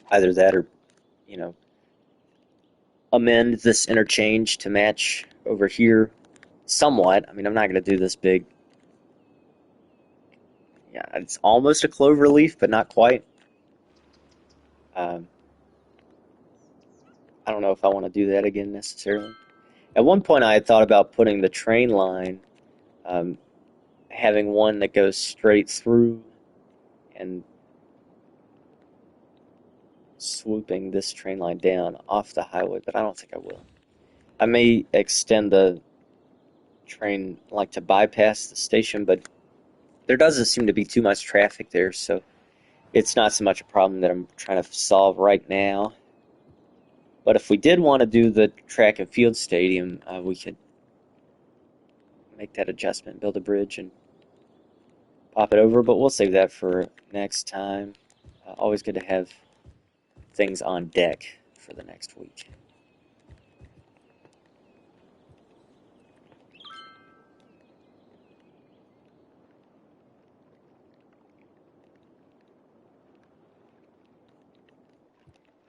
Either that or, amend this interchange to match over here somewhat. I mean, I'm not going to do this big. Yeah, it's almost a clover leaf, but not quite. Um, I don't know if I want to do that again necessarily. At one point, I had thought about putting the train line, um, having one that goes straight through and swooping this train line down off the highway, but I don't think I will. I may extend the train like to bypass the station, but there doesn't seem to be too much traffic there, so it's not so much a problem that I'm trying to solve right now. But if we did want to do the track and field stadium, we could make that adjustment, build a bridge, and pop it over, but we'll save that for next time. Always good to have things on deck for the next week.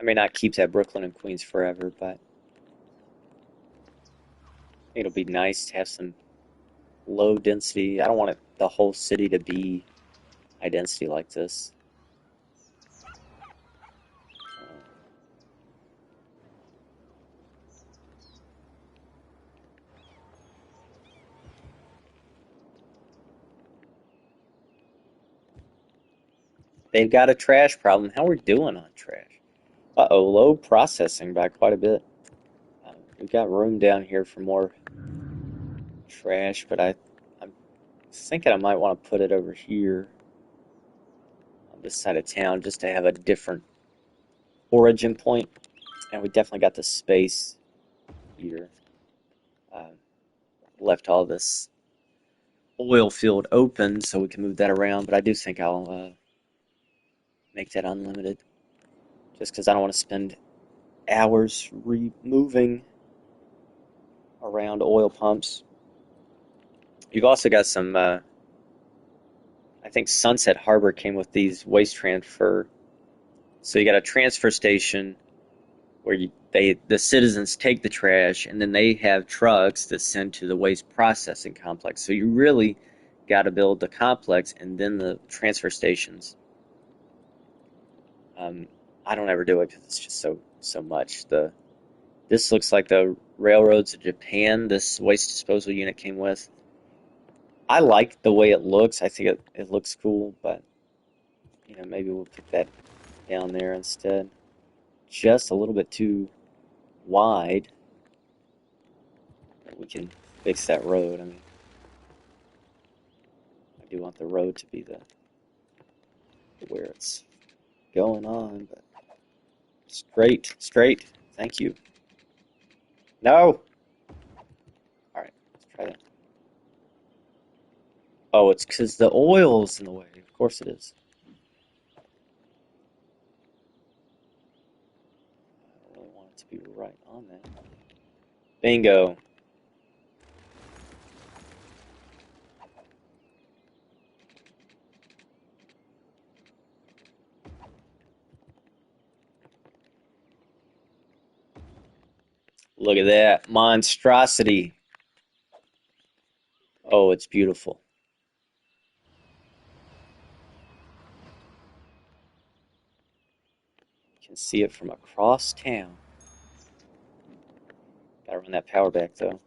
I may not keep that Brooklyn and Queens forever, but it'll be nice to have some low density. I don't want it the whole city to be high density like this. They've got a trash problem. How are we doing on trash? Uh-oh, low processing by quite a bit. We've got room down here for more trash, but I'm thinking I might want to put it over here on this side of town just to have a different origin point. And we definitely got the space here. Uh, Left all this oil field open so we can move that around, but I do think I'll make that unlimited just because I don't want to spend hours removing around oil pumps. You've also got some, I think Sunset Harbor came with these waste transfer. So you got a transfer station where the citizens take the trash and then they have trucks that send to the waste processing complex. So you really got to build the complex and then the transfer stations. I don't ever do it because it's just so much. This looks like the railroads of Japan. This waste disposal unit came with. I like the way it looks. I think it looks cool, but maybe we'll put that down there instead. Just a little bit too wide. We can fix that road. I mean, I do want the road to be where it's going on, but straight. Thank you. No. All right, let's try that. Oh, it's because the oil's in the way. Of course it is. I don't really want it to be right on that. Bingo. Look at that monstrosity. Oh, it's beautiful. You can see it from across town. Gotta run that power back though.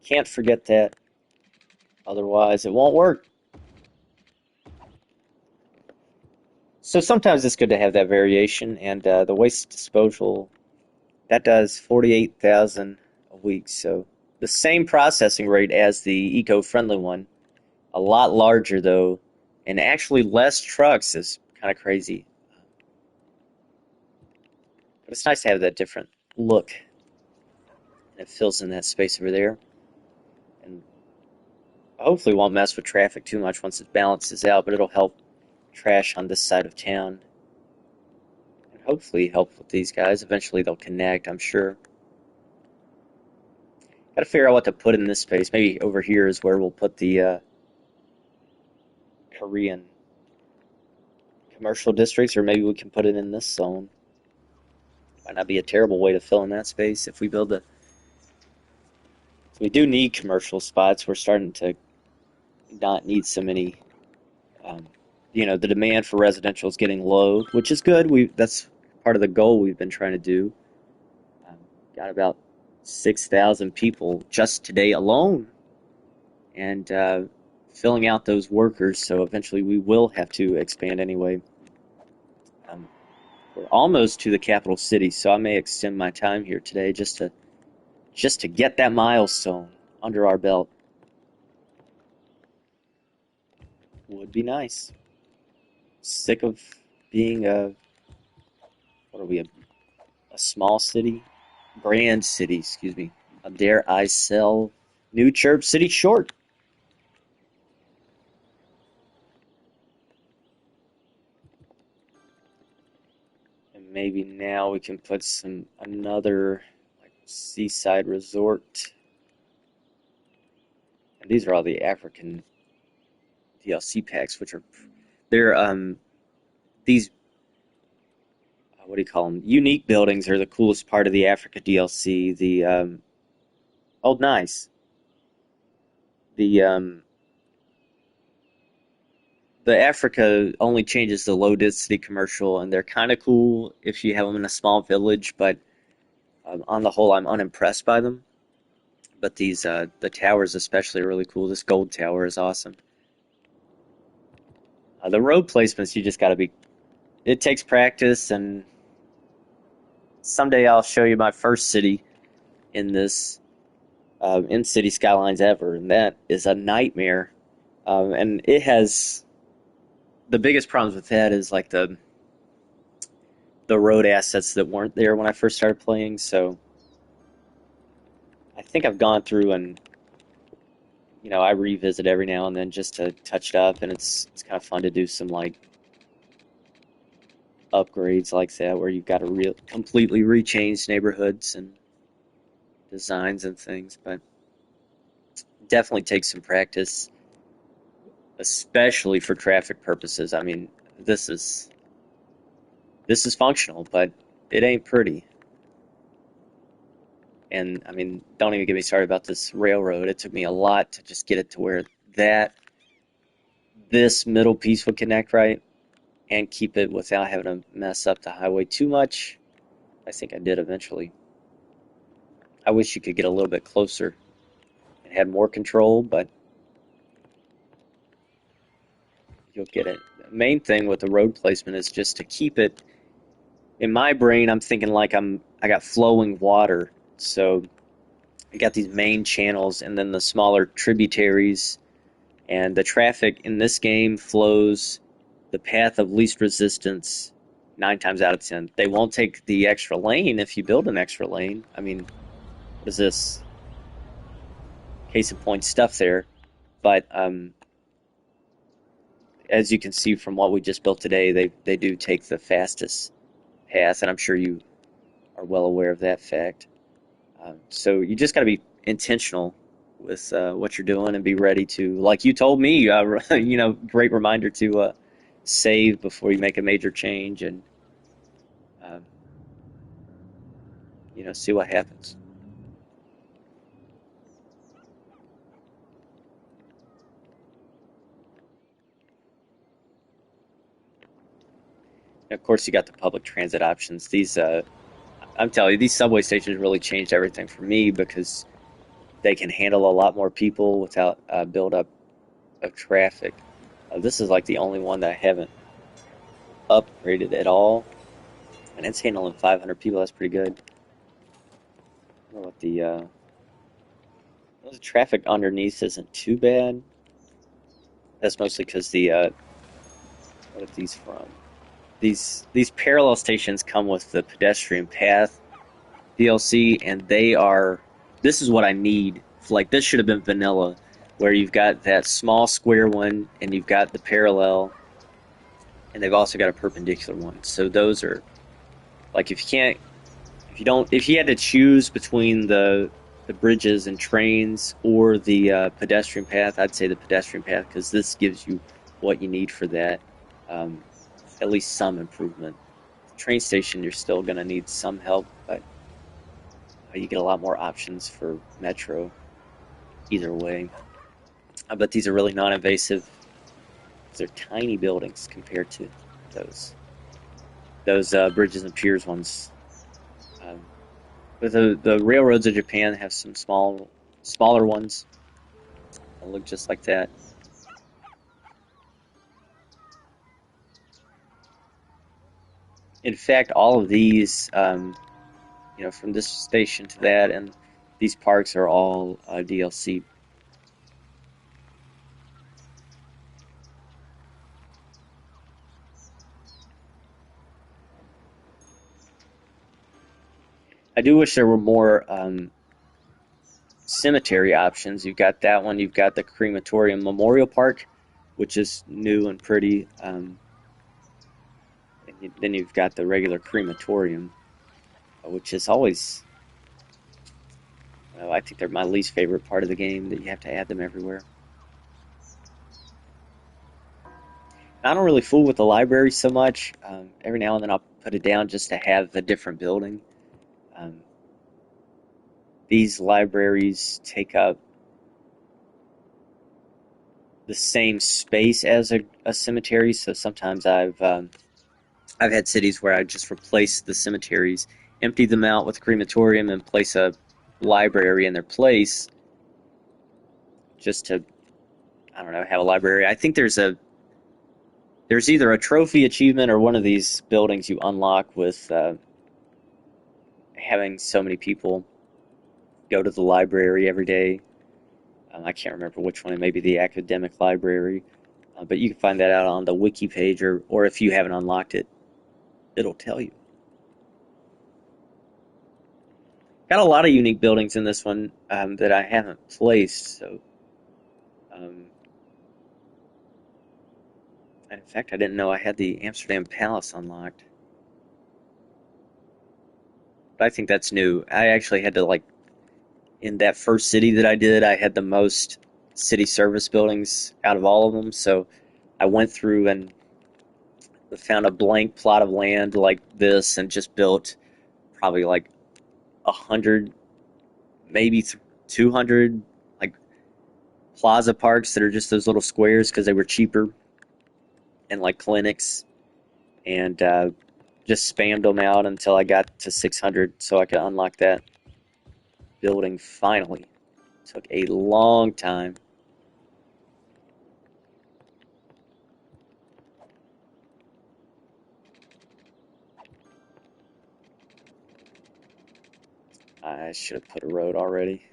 Can't forget that. Otherwise, it won't work. So sometimes it's good to have that variation, and the waste disposal, that does 48,000 a week. So the same processing rate as the eco-friendly one, a lot larger though, and actually less trucks is kind of crazy. But it's nice to have that different look. It fills in that space over there. And hopefully won't mess with traffic too much once it balances out, but it'll help trash on this side of town. And hopefully help with these guys. Eventually they'll connect, I'm sure. Gotta figure out what to put in this space. Maybe over here is where we'll put the Korean commercial districts, or maybe we can put it in this zone. Might not be a terrible way to fill in that space if we build a... We do need commercial spots. We're starting to not need so many. The demand for residential is getting low, which is good. That's part of the goal we've been trying to do. Got about 6,000 people just today alone, and filling out those workers. So eventually we will have to expand anyway. We're almost to the capital city, so I may extend my time here today just to get that milestone under our belt. Would be nice. Sick of being a small city? Brand city, excuse me. How dare I sell new Chirp City short? And maybe now we can put another seaside resort. And these are all the African DLC packs, which are these what do you call them? Unique buildings are the coolest part of the Africa DLC. Nice. The the Africa only changes the low density commercial, and they're kind of cool if you have them in a small village, but on the whole, I'm unimpressed by them. But these the towers especially are really cool. This gold tower is awesome. The road placements, you just got to be. It takes practice, and someday I'll show you my first city in this in city skylines ever, and that is a nightmare. And it has the biggest problems with that is like the road assets that weren't there when I first started playing. So I think I've gone through and I revisit every now and then just to touch it up, and it's kind of fun to do some like upgrades like that where you've got to completely rechange neighborhoods and designs and things. But definitely takes some practice, especially for traffic purposes. I mean, this is functional, but it ain't pretty. And I mean, don't even get me started about this railroad. It took me a lot to just get it to where this middle piece would connect right and keep it without having to mess up the highway too much. I think I did eventually. I wish you could get a little bit closer and had more control, but you'll get it. The main thing with the road placement is just to keep it. In my brain, I'm thinking like I got flowing water, so I got these main channels and then the smaller tributaries, and the traffic in this game flows the path of least resistance 9 times out of 10. They won't take the extra lane if you build an extra lane. I mean, what is this? Case in point stuff there. But as you can see from what we just built today, they do take the fastest path, and I'm sure you are well aware of that fact. So you just got to be intentional with what you're doing and be ready to, like you told me, great reminder to save before you make a major change and, uh, see what happens. And of course, you got the public transit options. I'm telling you, these subway stations really changed everything for me because they can handle a lot more people without buildup of traffic. This is like the only one that I haven't upgraded at all, and it's handling 500 people. That's pretty good. I don't know what the traffic underneath isn't too bad. That's mostly because what are these from? These parallel stations come with the pedestrian path DLC, and this is what I need. Like, this should have been vanilla, where you've got that small square one, and you've got the parallel, and they've also got a perpendicular one. So those are, like, if you had to choose between the bridges and trains or the pedestrian path, I'd say the pedestrian path, because this gives you what you need for that. Um, at least some improvement. The train station, you're still going to need some help, but you get a lot more options for metro either way. But these are really non-invasive. They're tiny buildings compared to those bridges and piers ones. Um, but the railroads of Japan have some smaller ones that look just like that. In fact, all of these, from this station to that, and these parks are all DLC. I do wish there were more cemetery options. You've got that one. You've got the Crematorium Memorial Park, which is new and pretty. Then you've got the regular crematorium, which is always, I think they're my least favorite part of the game, that you have to add them everywhere. I don't really fool with the library so much. Every now and then I'll put it down just to have a different building. Um, these libraries take up the same space as a cemetery. So sometimes I've had cities where I just replace the cemeteries, empty them out with a crematorium, and place a library in their place, just to, I don't know, have a library. I think there's either a trophy achievement or one of these buildings you unlock with having so many people go to the library every day. I can't remember which one. It may be the academic library, but you can find that out on the wiki page, or if you haven't unlocked it, it'll tell you. Got a lot of unique buildings in this one that I haven't placed. So, and in fact, I didn't know I had the Amsterdam Palace unlocked. But I think that's new. I actually had to, like, in that first city that I did, I had the most city service buildings out of all of them. So I went through and found a blank plot of land like this and just built probably like 100, maybe 200, like, plaza parks that are just those little squares because they were cheaper, and like clinics, and just spammed them out until I got to 600 so I could unlock that building finally. Took a long time. I should have put a road already.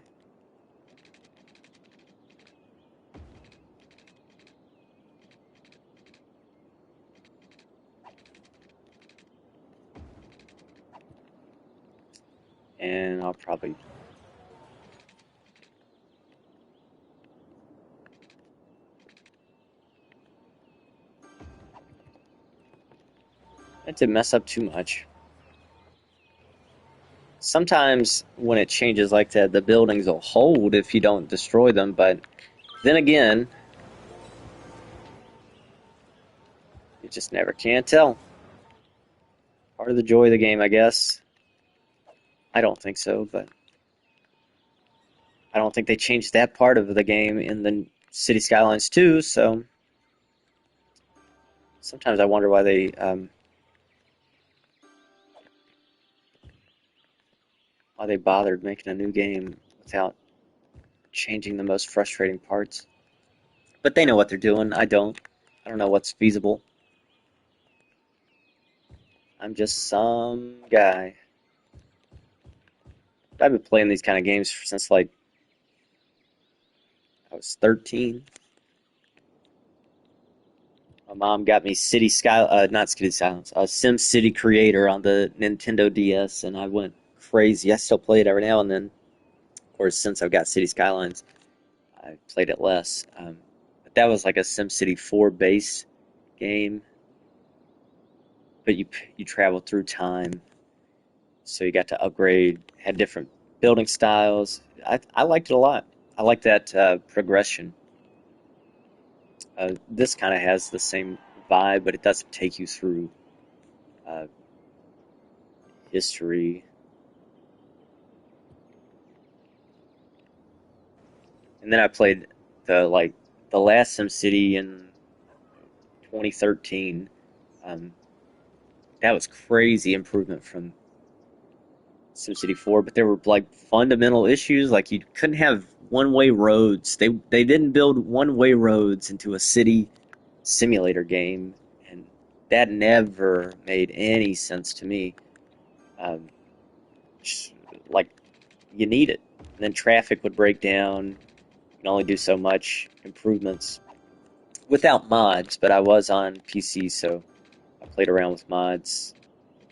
And I'll probably... That didn't mess up too much. Sometimes when it changes like that, the buildings will hold if you don't destroy them, but then again, you just never can tell. Part of the joy of the game, I guess. I don't think so, but I don't think they changed that part of the game in the City Skylines 2, so sometimes I wonder why they bothered making a new game without changing the most frustrating parts. But they know what they're doing. I don't. I don't know what's feasible. I'm just some guy. I've been playing these kind of games since, like, I was 13. My mom got me not City Skylines, SimCity Creator on the Nintendo DS, and I went crazy. I still play it every now and then. Of course, since I've got City Skylines, I played it less. But that was like a SimCity 4 base game, but you traveled through time, so you got to upgrade, had different building styles. I liked it a lot. I like that progression. This kind of has the same vibe, but it doesn't take you through uh, history. And then I played the last SimCity in 2013. That was crazy improvement from SimCity 4, but there were, like, fundamental issues, like you couldn't have one-way roads. They didn't build one-way roads into a city simulator game, and that never made any sense to me. Um, like, you need it. And then traffic would break down. You can only do so much improvements without mods, but I was on PC, so I played around with mods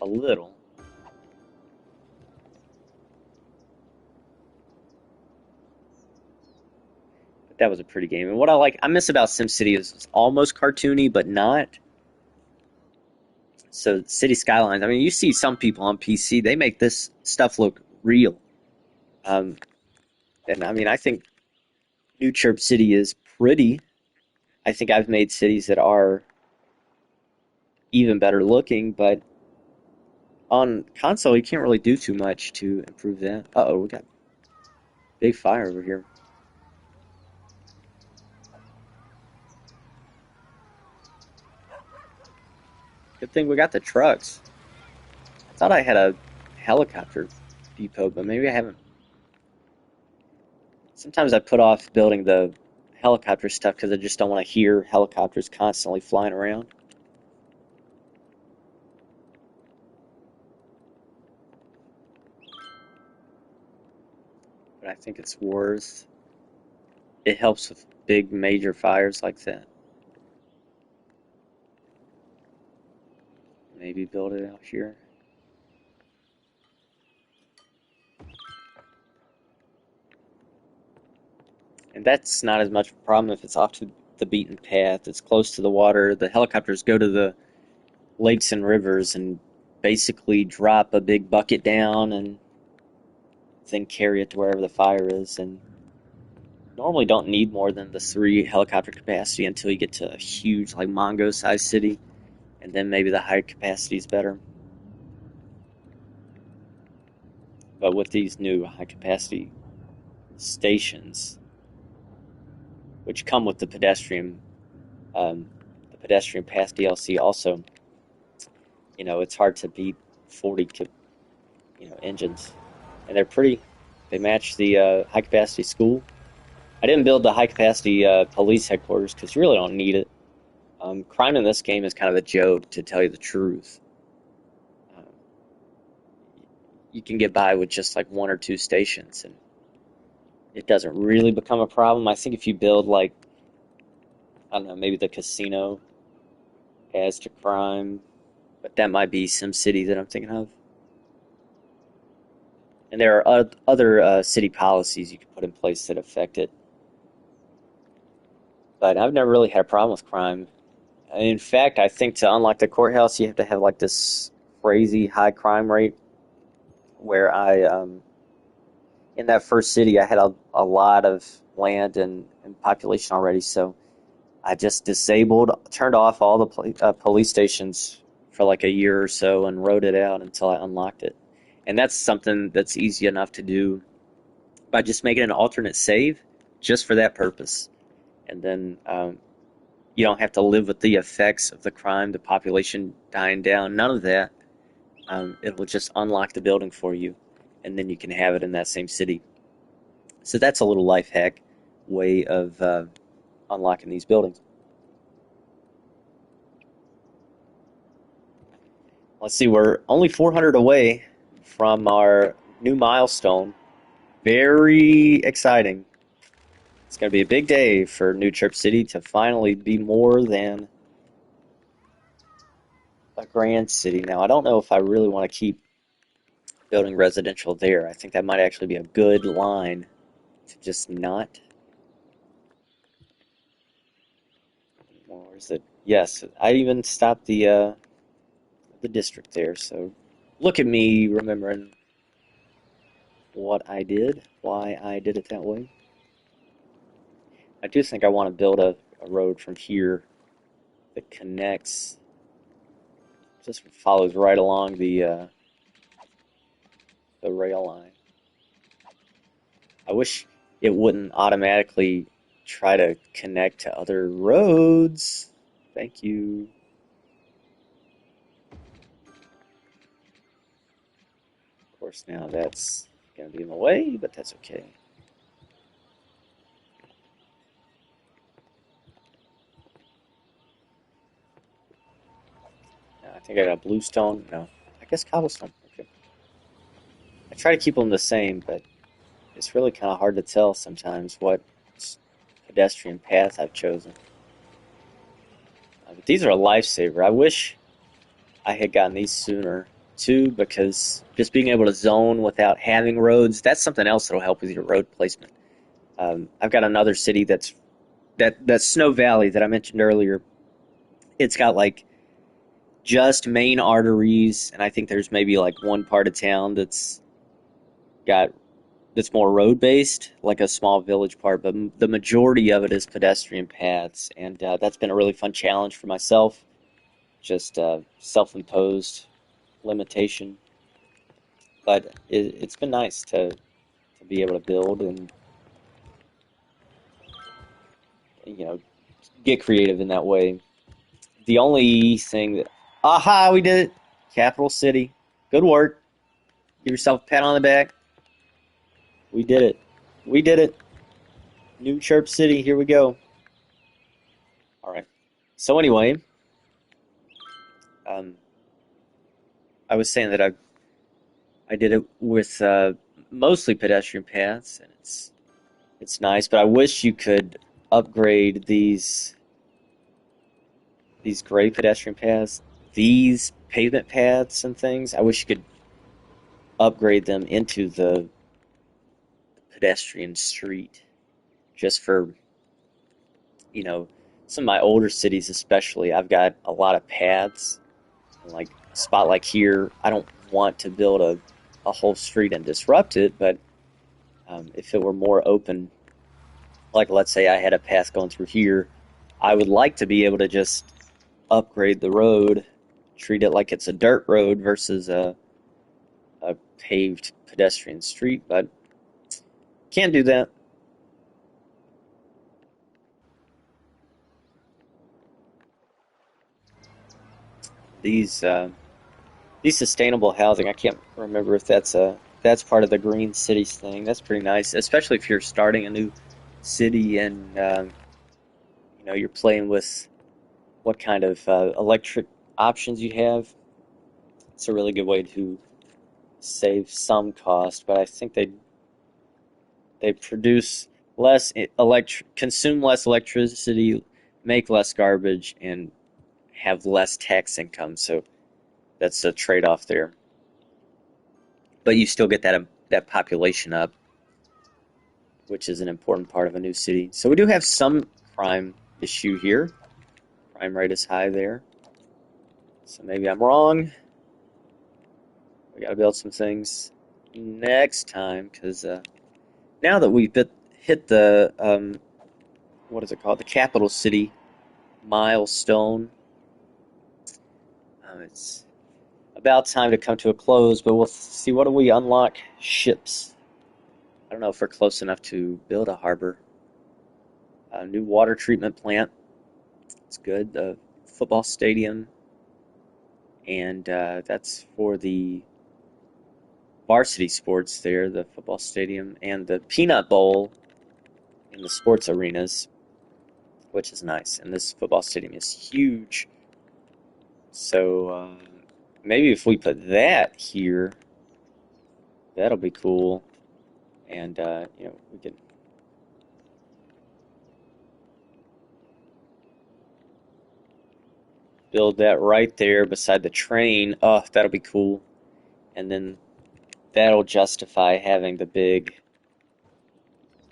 a little. But that was a pretty game. And what I miss about SimCity is it's almost cartoony, but not. So City Skylines, I mean, you see some people on PC, they make this stuff look real. And I mean, I think New Chirp City is pretty. I think I've made cities that are even better looking, but on console, you can't really do too much to improve that. Uh-oh, we got big fire over here. Good thing we got the trucks. I thought I had a helicopter depot, but maybe I haven't. Sometimes I put off building the helicopter stuff because I just don't want to hear helicopters constantly flying around. But I think it's worth. It helps with big major fires like that. Maybe build it out here. And that's not as much of a problem if it's off to the beaten path. It's close to the water. The helicopters go to the lakes and rivers and basically drop a big bucket down and then carry it to wherever the fire is. And normally don't need more than the 3 helicopter capacity until you get to a huge, like Mongo-sized city, and then maybe the high capacity is better. But with these new high capacity stations, which come with the pedestrian pass DLC, also, it's hard to beat 40, engines, and they're pretty. They match the high capacity school. I didn't build the high capacity police headquarters because you really don't need it. Crime in this game is kind of a joke, to tell you the truth. You can get by with just like 1 or 2 stations, and it doesn't really become a problem. I think if you build, like, I don't know, maybe the casino adds to crime, but that might be SimCity that I'm thinking of. And there are other city policies you can put in place that affect it. But I've never really had a problem with crime. In fact, I think to unlock the courthouse, you have to have like this crazy high crime rate. Where in that first city, I had a lot of land and population already, so I just turned off all the police stations for like a year or so and wrote it out until I unlocked it. And that's something that's easy enough to do by just making an alternate save just for that purpose. And then you don't have to live with the effects of the crime, the population dying down, none of that. It will just unlock the building for you, and then you can have it in that same city. So that's a little life hack way of unlocking these buildings. Let's see, we're only 400 away from our new milestone. Very exciting. It's going to be a big day for New Chirp City to finally be more than a grand city. Now, I don't know if I really want to keep building residential there. I think that might actually be a good line to just not. Or is it? Yes, I even stopped the district there. So look at me remembering what I did, why I did it that way. I do think I want to build a road from here that connects, just follows right along the rail line. I wish it wouldn't automatically try to connect to other roads. Thank you. Of course, now that's going to be in the way, but that's okay. I think I got bluestone. No, I guess cobblestone. Okay. I try to keep them the same, but it's really kind of hard to tell sometimes what pedestrian path I've chosen. But these are a lifesaver. I wish I had gotten these sooner too, because just being able to zone without having roads, that's something else that'll help with your road placement. I've got another city that Snow Valley that I mentioned earlier. It's got like just main arteries, and I think there's maybe like one part of town that's more road based, like a small village part, but the majority of it is pedestrian paths, and that's been a really fun challenge for myself. Just self-imposed limitation, but it's been nice to be able to build and get creative in that way. The only thing that Aha, we did it. Capital City. Good work. Give yourself a pat on the back. We did it. We did it. New Chirp City. Here we go. All right. So anyway, um, I was saying that I did it with mostly pedestrian paths, and it's nice. But I wish you could upgrade these gray pedestrian paths, these pavement paths and things. I wish you could upgrade them into the pedestrian street, just for, you know, some of my older cities especially. I've got a lot of paths, and like a spot like here, I don't want to build a whole street and disrupt it, but if it were more open, like let's say I had a path going through here, I would like to be able to just upgrade the road, treat it like it's a dirt road versus a paved pedestrian street, but can't do that. These these sustainable housing, I can't remember if that's part of the green cities thing. That's pretty nice, especially if you're starting a new city and you're playing with what kind of electric options you have. It's a really good way to save some cost, but I think they produce less consume less electricity, make less garbage, and have less tax income. So that's a trade-off there. But you still get that population up, which is an important part of a new city. So we do have some crime issue here. Crime rate is high there. So maybe I'm wrong. We got to build some things next time, because now that we've hit the what is it called? The capital city milestone. It's about time to come to a close, but we'll see, what do we unlock? Ships. I don't know if we're close enough to build a harbor. A new water treatment plant. It's good. The football stadium. And that's for the varsity sports there, the football stadium, and the peanut bowl in the sports arenas, which is nice. And this football stadium is huge. So maybe if we put that here, that'll be cool. And we could build that right there beside the train. Oh, that'll be cool. And then that'll justify having the big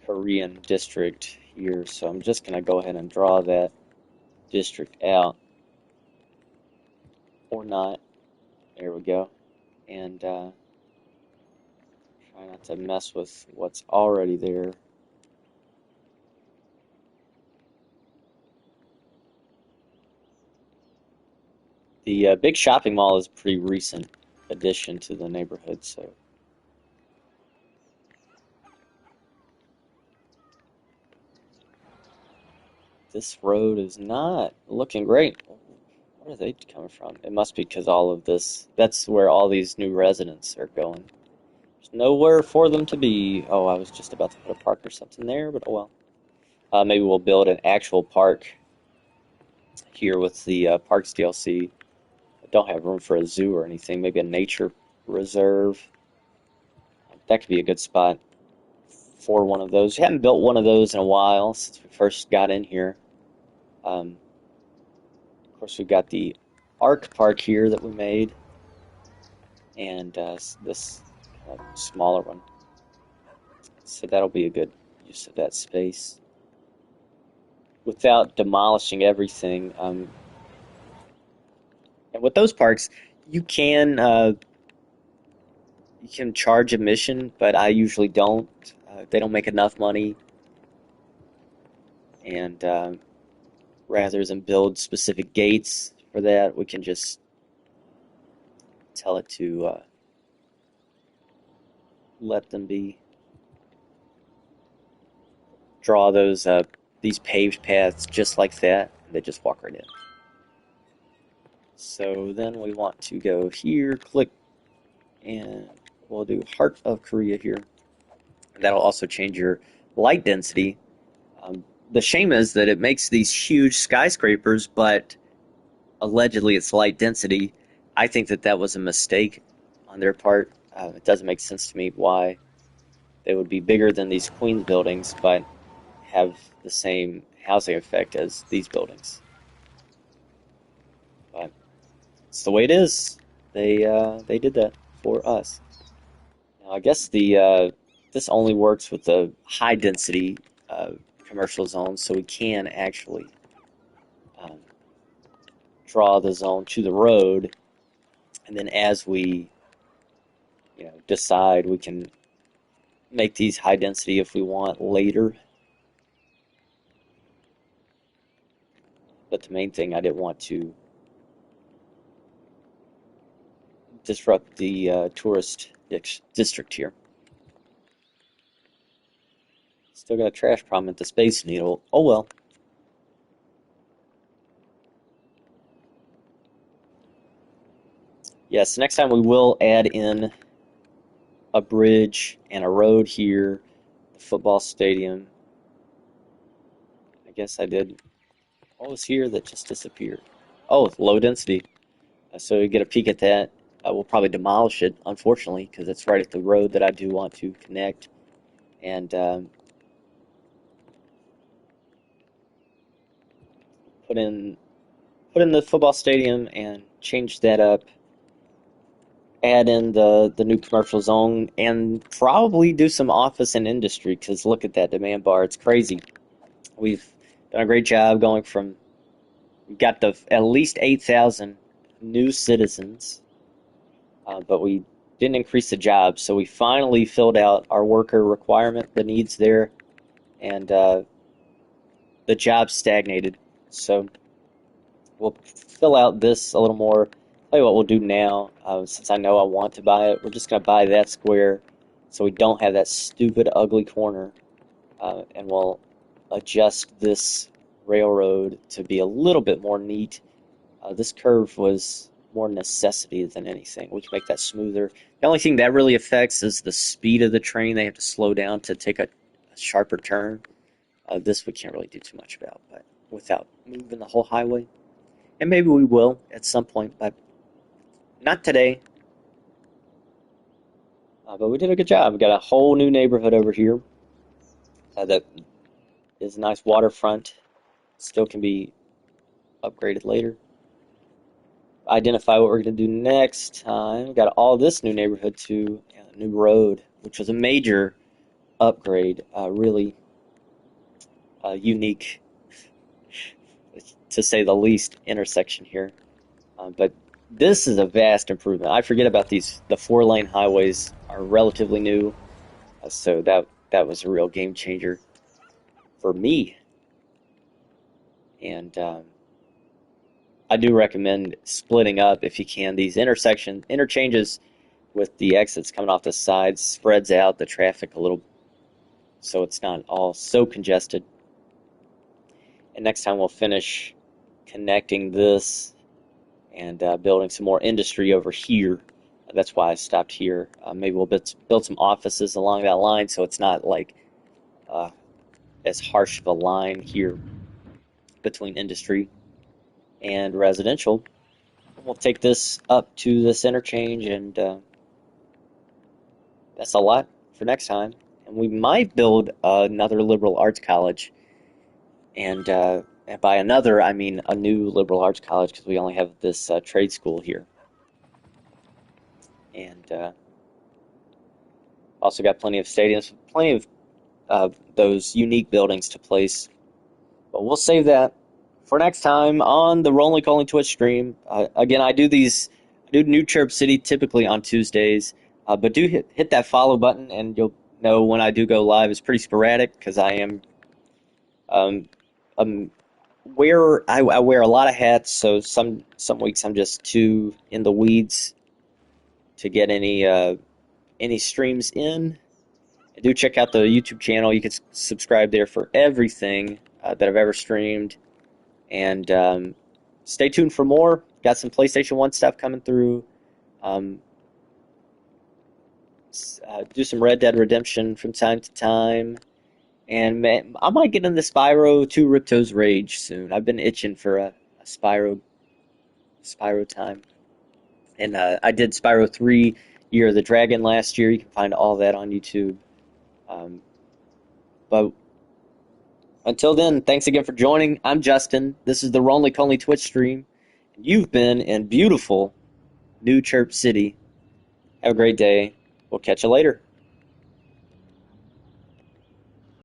Korean district here. So I'm just going to go ahead and draw that district out. Or not. There we go. And try not to mess with what's already there. The big shopping mall is a pretty recent addition to the neighborhood, so this road is not looking great. Where are they coming from? It must be because all of this, that's where all these new residents are going. There's nowhere for them to be. Oh, I was just about to put a park or something there, but oh well. Maybe we'll build an actual park here with the Parks DLC. I don't have room for a zoo or anything. Maybe a nature reserve. That could be a good spot for one of those. We haven't built one of those in a while since we first got in here. Of course, we've got the Arc Park here that we made, and this smaller one. So that'll be a good use of that space without demolishing everything. And with those parks, you can charge admission, but I usually don't. They don't make enough money, and rather than build specific gates for that, we can just tell it to let them be. Draw these paved paths just like that, and they just walk right in. So then we want to go here, click, and we'll do Heart of Korea here. That'll also change your light density. The shame is that it makes these huge skyscrapers, but allegedly it's light density. I think that that was a mistake on their part. It doesn't make sense to me why they would be bigger than these Queens buildings, but have the same housing effect as these buildings. But it's the way it is. They did that for us. Now, I guess the this only works with the high density commercial zones, so we can actually um, draw the zone to the road, and then as we decide, we can make these high density if we want later. But the main thing, I didn't want to disrupt the tourist district here. Still got a trash problem at the Space Needle. Oh well. Yes, next time we will add in a bridge and a road here, the football stadium. I guess I did. What was here that just disappeared? Oh, low density. So you get a peek at that. We'll probably demolish it, unfortunately, because it's right at the road that I do want to connect. And put in the football stadium and change that up. Add in the new commercial zone and probably do some office and industry, because look at that demand bar. It's crazy. We've done a great job going from, we got the at least 8,000 new citizens, but we didn't increase the jobs. So we finally filled out our worker requirement, the needs there, and the jobs stagnated. So we'll fill out this a little more. Tell you what we'll do now, since I know I want to buy it, we're just going to buy that square so we don't have that stupid, ugly corner, and we'll adjust this railroad to be a little bit more neat. This curve was more necessity than anything. We can make that smoother. The only thing that really affects is the speed of the train. They have to slow down to take a sharper turn. This we can't really do too much about, but without moving the whole highway. And maybe we will at some point, but not today. But we did a good job. We got a whole new neighborhood over here that is a nice waterfront. Still can be upgraded later. Identify what we're going to do next time. We got all this new neighborhood too. A new road, which was a major upgrade. Really unique, to say the least, intersection here. But this is a vast improvement. I forget about these. The 4-lane highways are relatively new, so that was a real game changer for me. And I do recommend splitting up, if you can, these interchanges with the exits coming off the sides. Spreads out the traffic a little, so it's not all so congested. And next time we'll finish connecting this and building some more industry over here. That's why I stopped here. Maybe we'll build some offices along that line, so it's not like as harsh of a line here between industry and residential. We'll take this up to this interchange, and that's a lot for next time. And we might build another liberal arts college, and by another, I mean a new liberal arts college, because we only have this trade school here. And also got plenty of stadiums, plenty of those unique buildings to place. But we'll save that for next time on the Rolling Calling Twitch stream. Again, I do New Chirp City typically on Tuesdays, but do hit that follow button, and you'll know when I do go live. It's pretty sporadic because I am I wear a lot of hats, so some weeks I'm just too in the weeds to get any streams in. Do check out the YouTube channel. You can subscribe there for everything that I've ever streamed. And stay tuned for more. Got some PlayStation 1 stuff coming through. Do some Red Dead Redemption from time to time. And man, I might get into Spyro 2 Ripto's Rage soon. I've been itching for a Spyro time. And I did Spyro 3 Year of the Dragon last year. You can find all that on YouTube. But until then, thanks again for joining. I'm Justin. This is the Roly Conly Twitch stream. You've been in beautiful New Chirp City. Have a great day. We'll catch you later.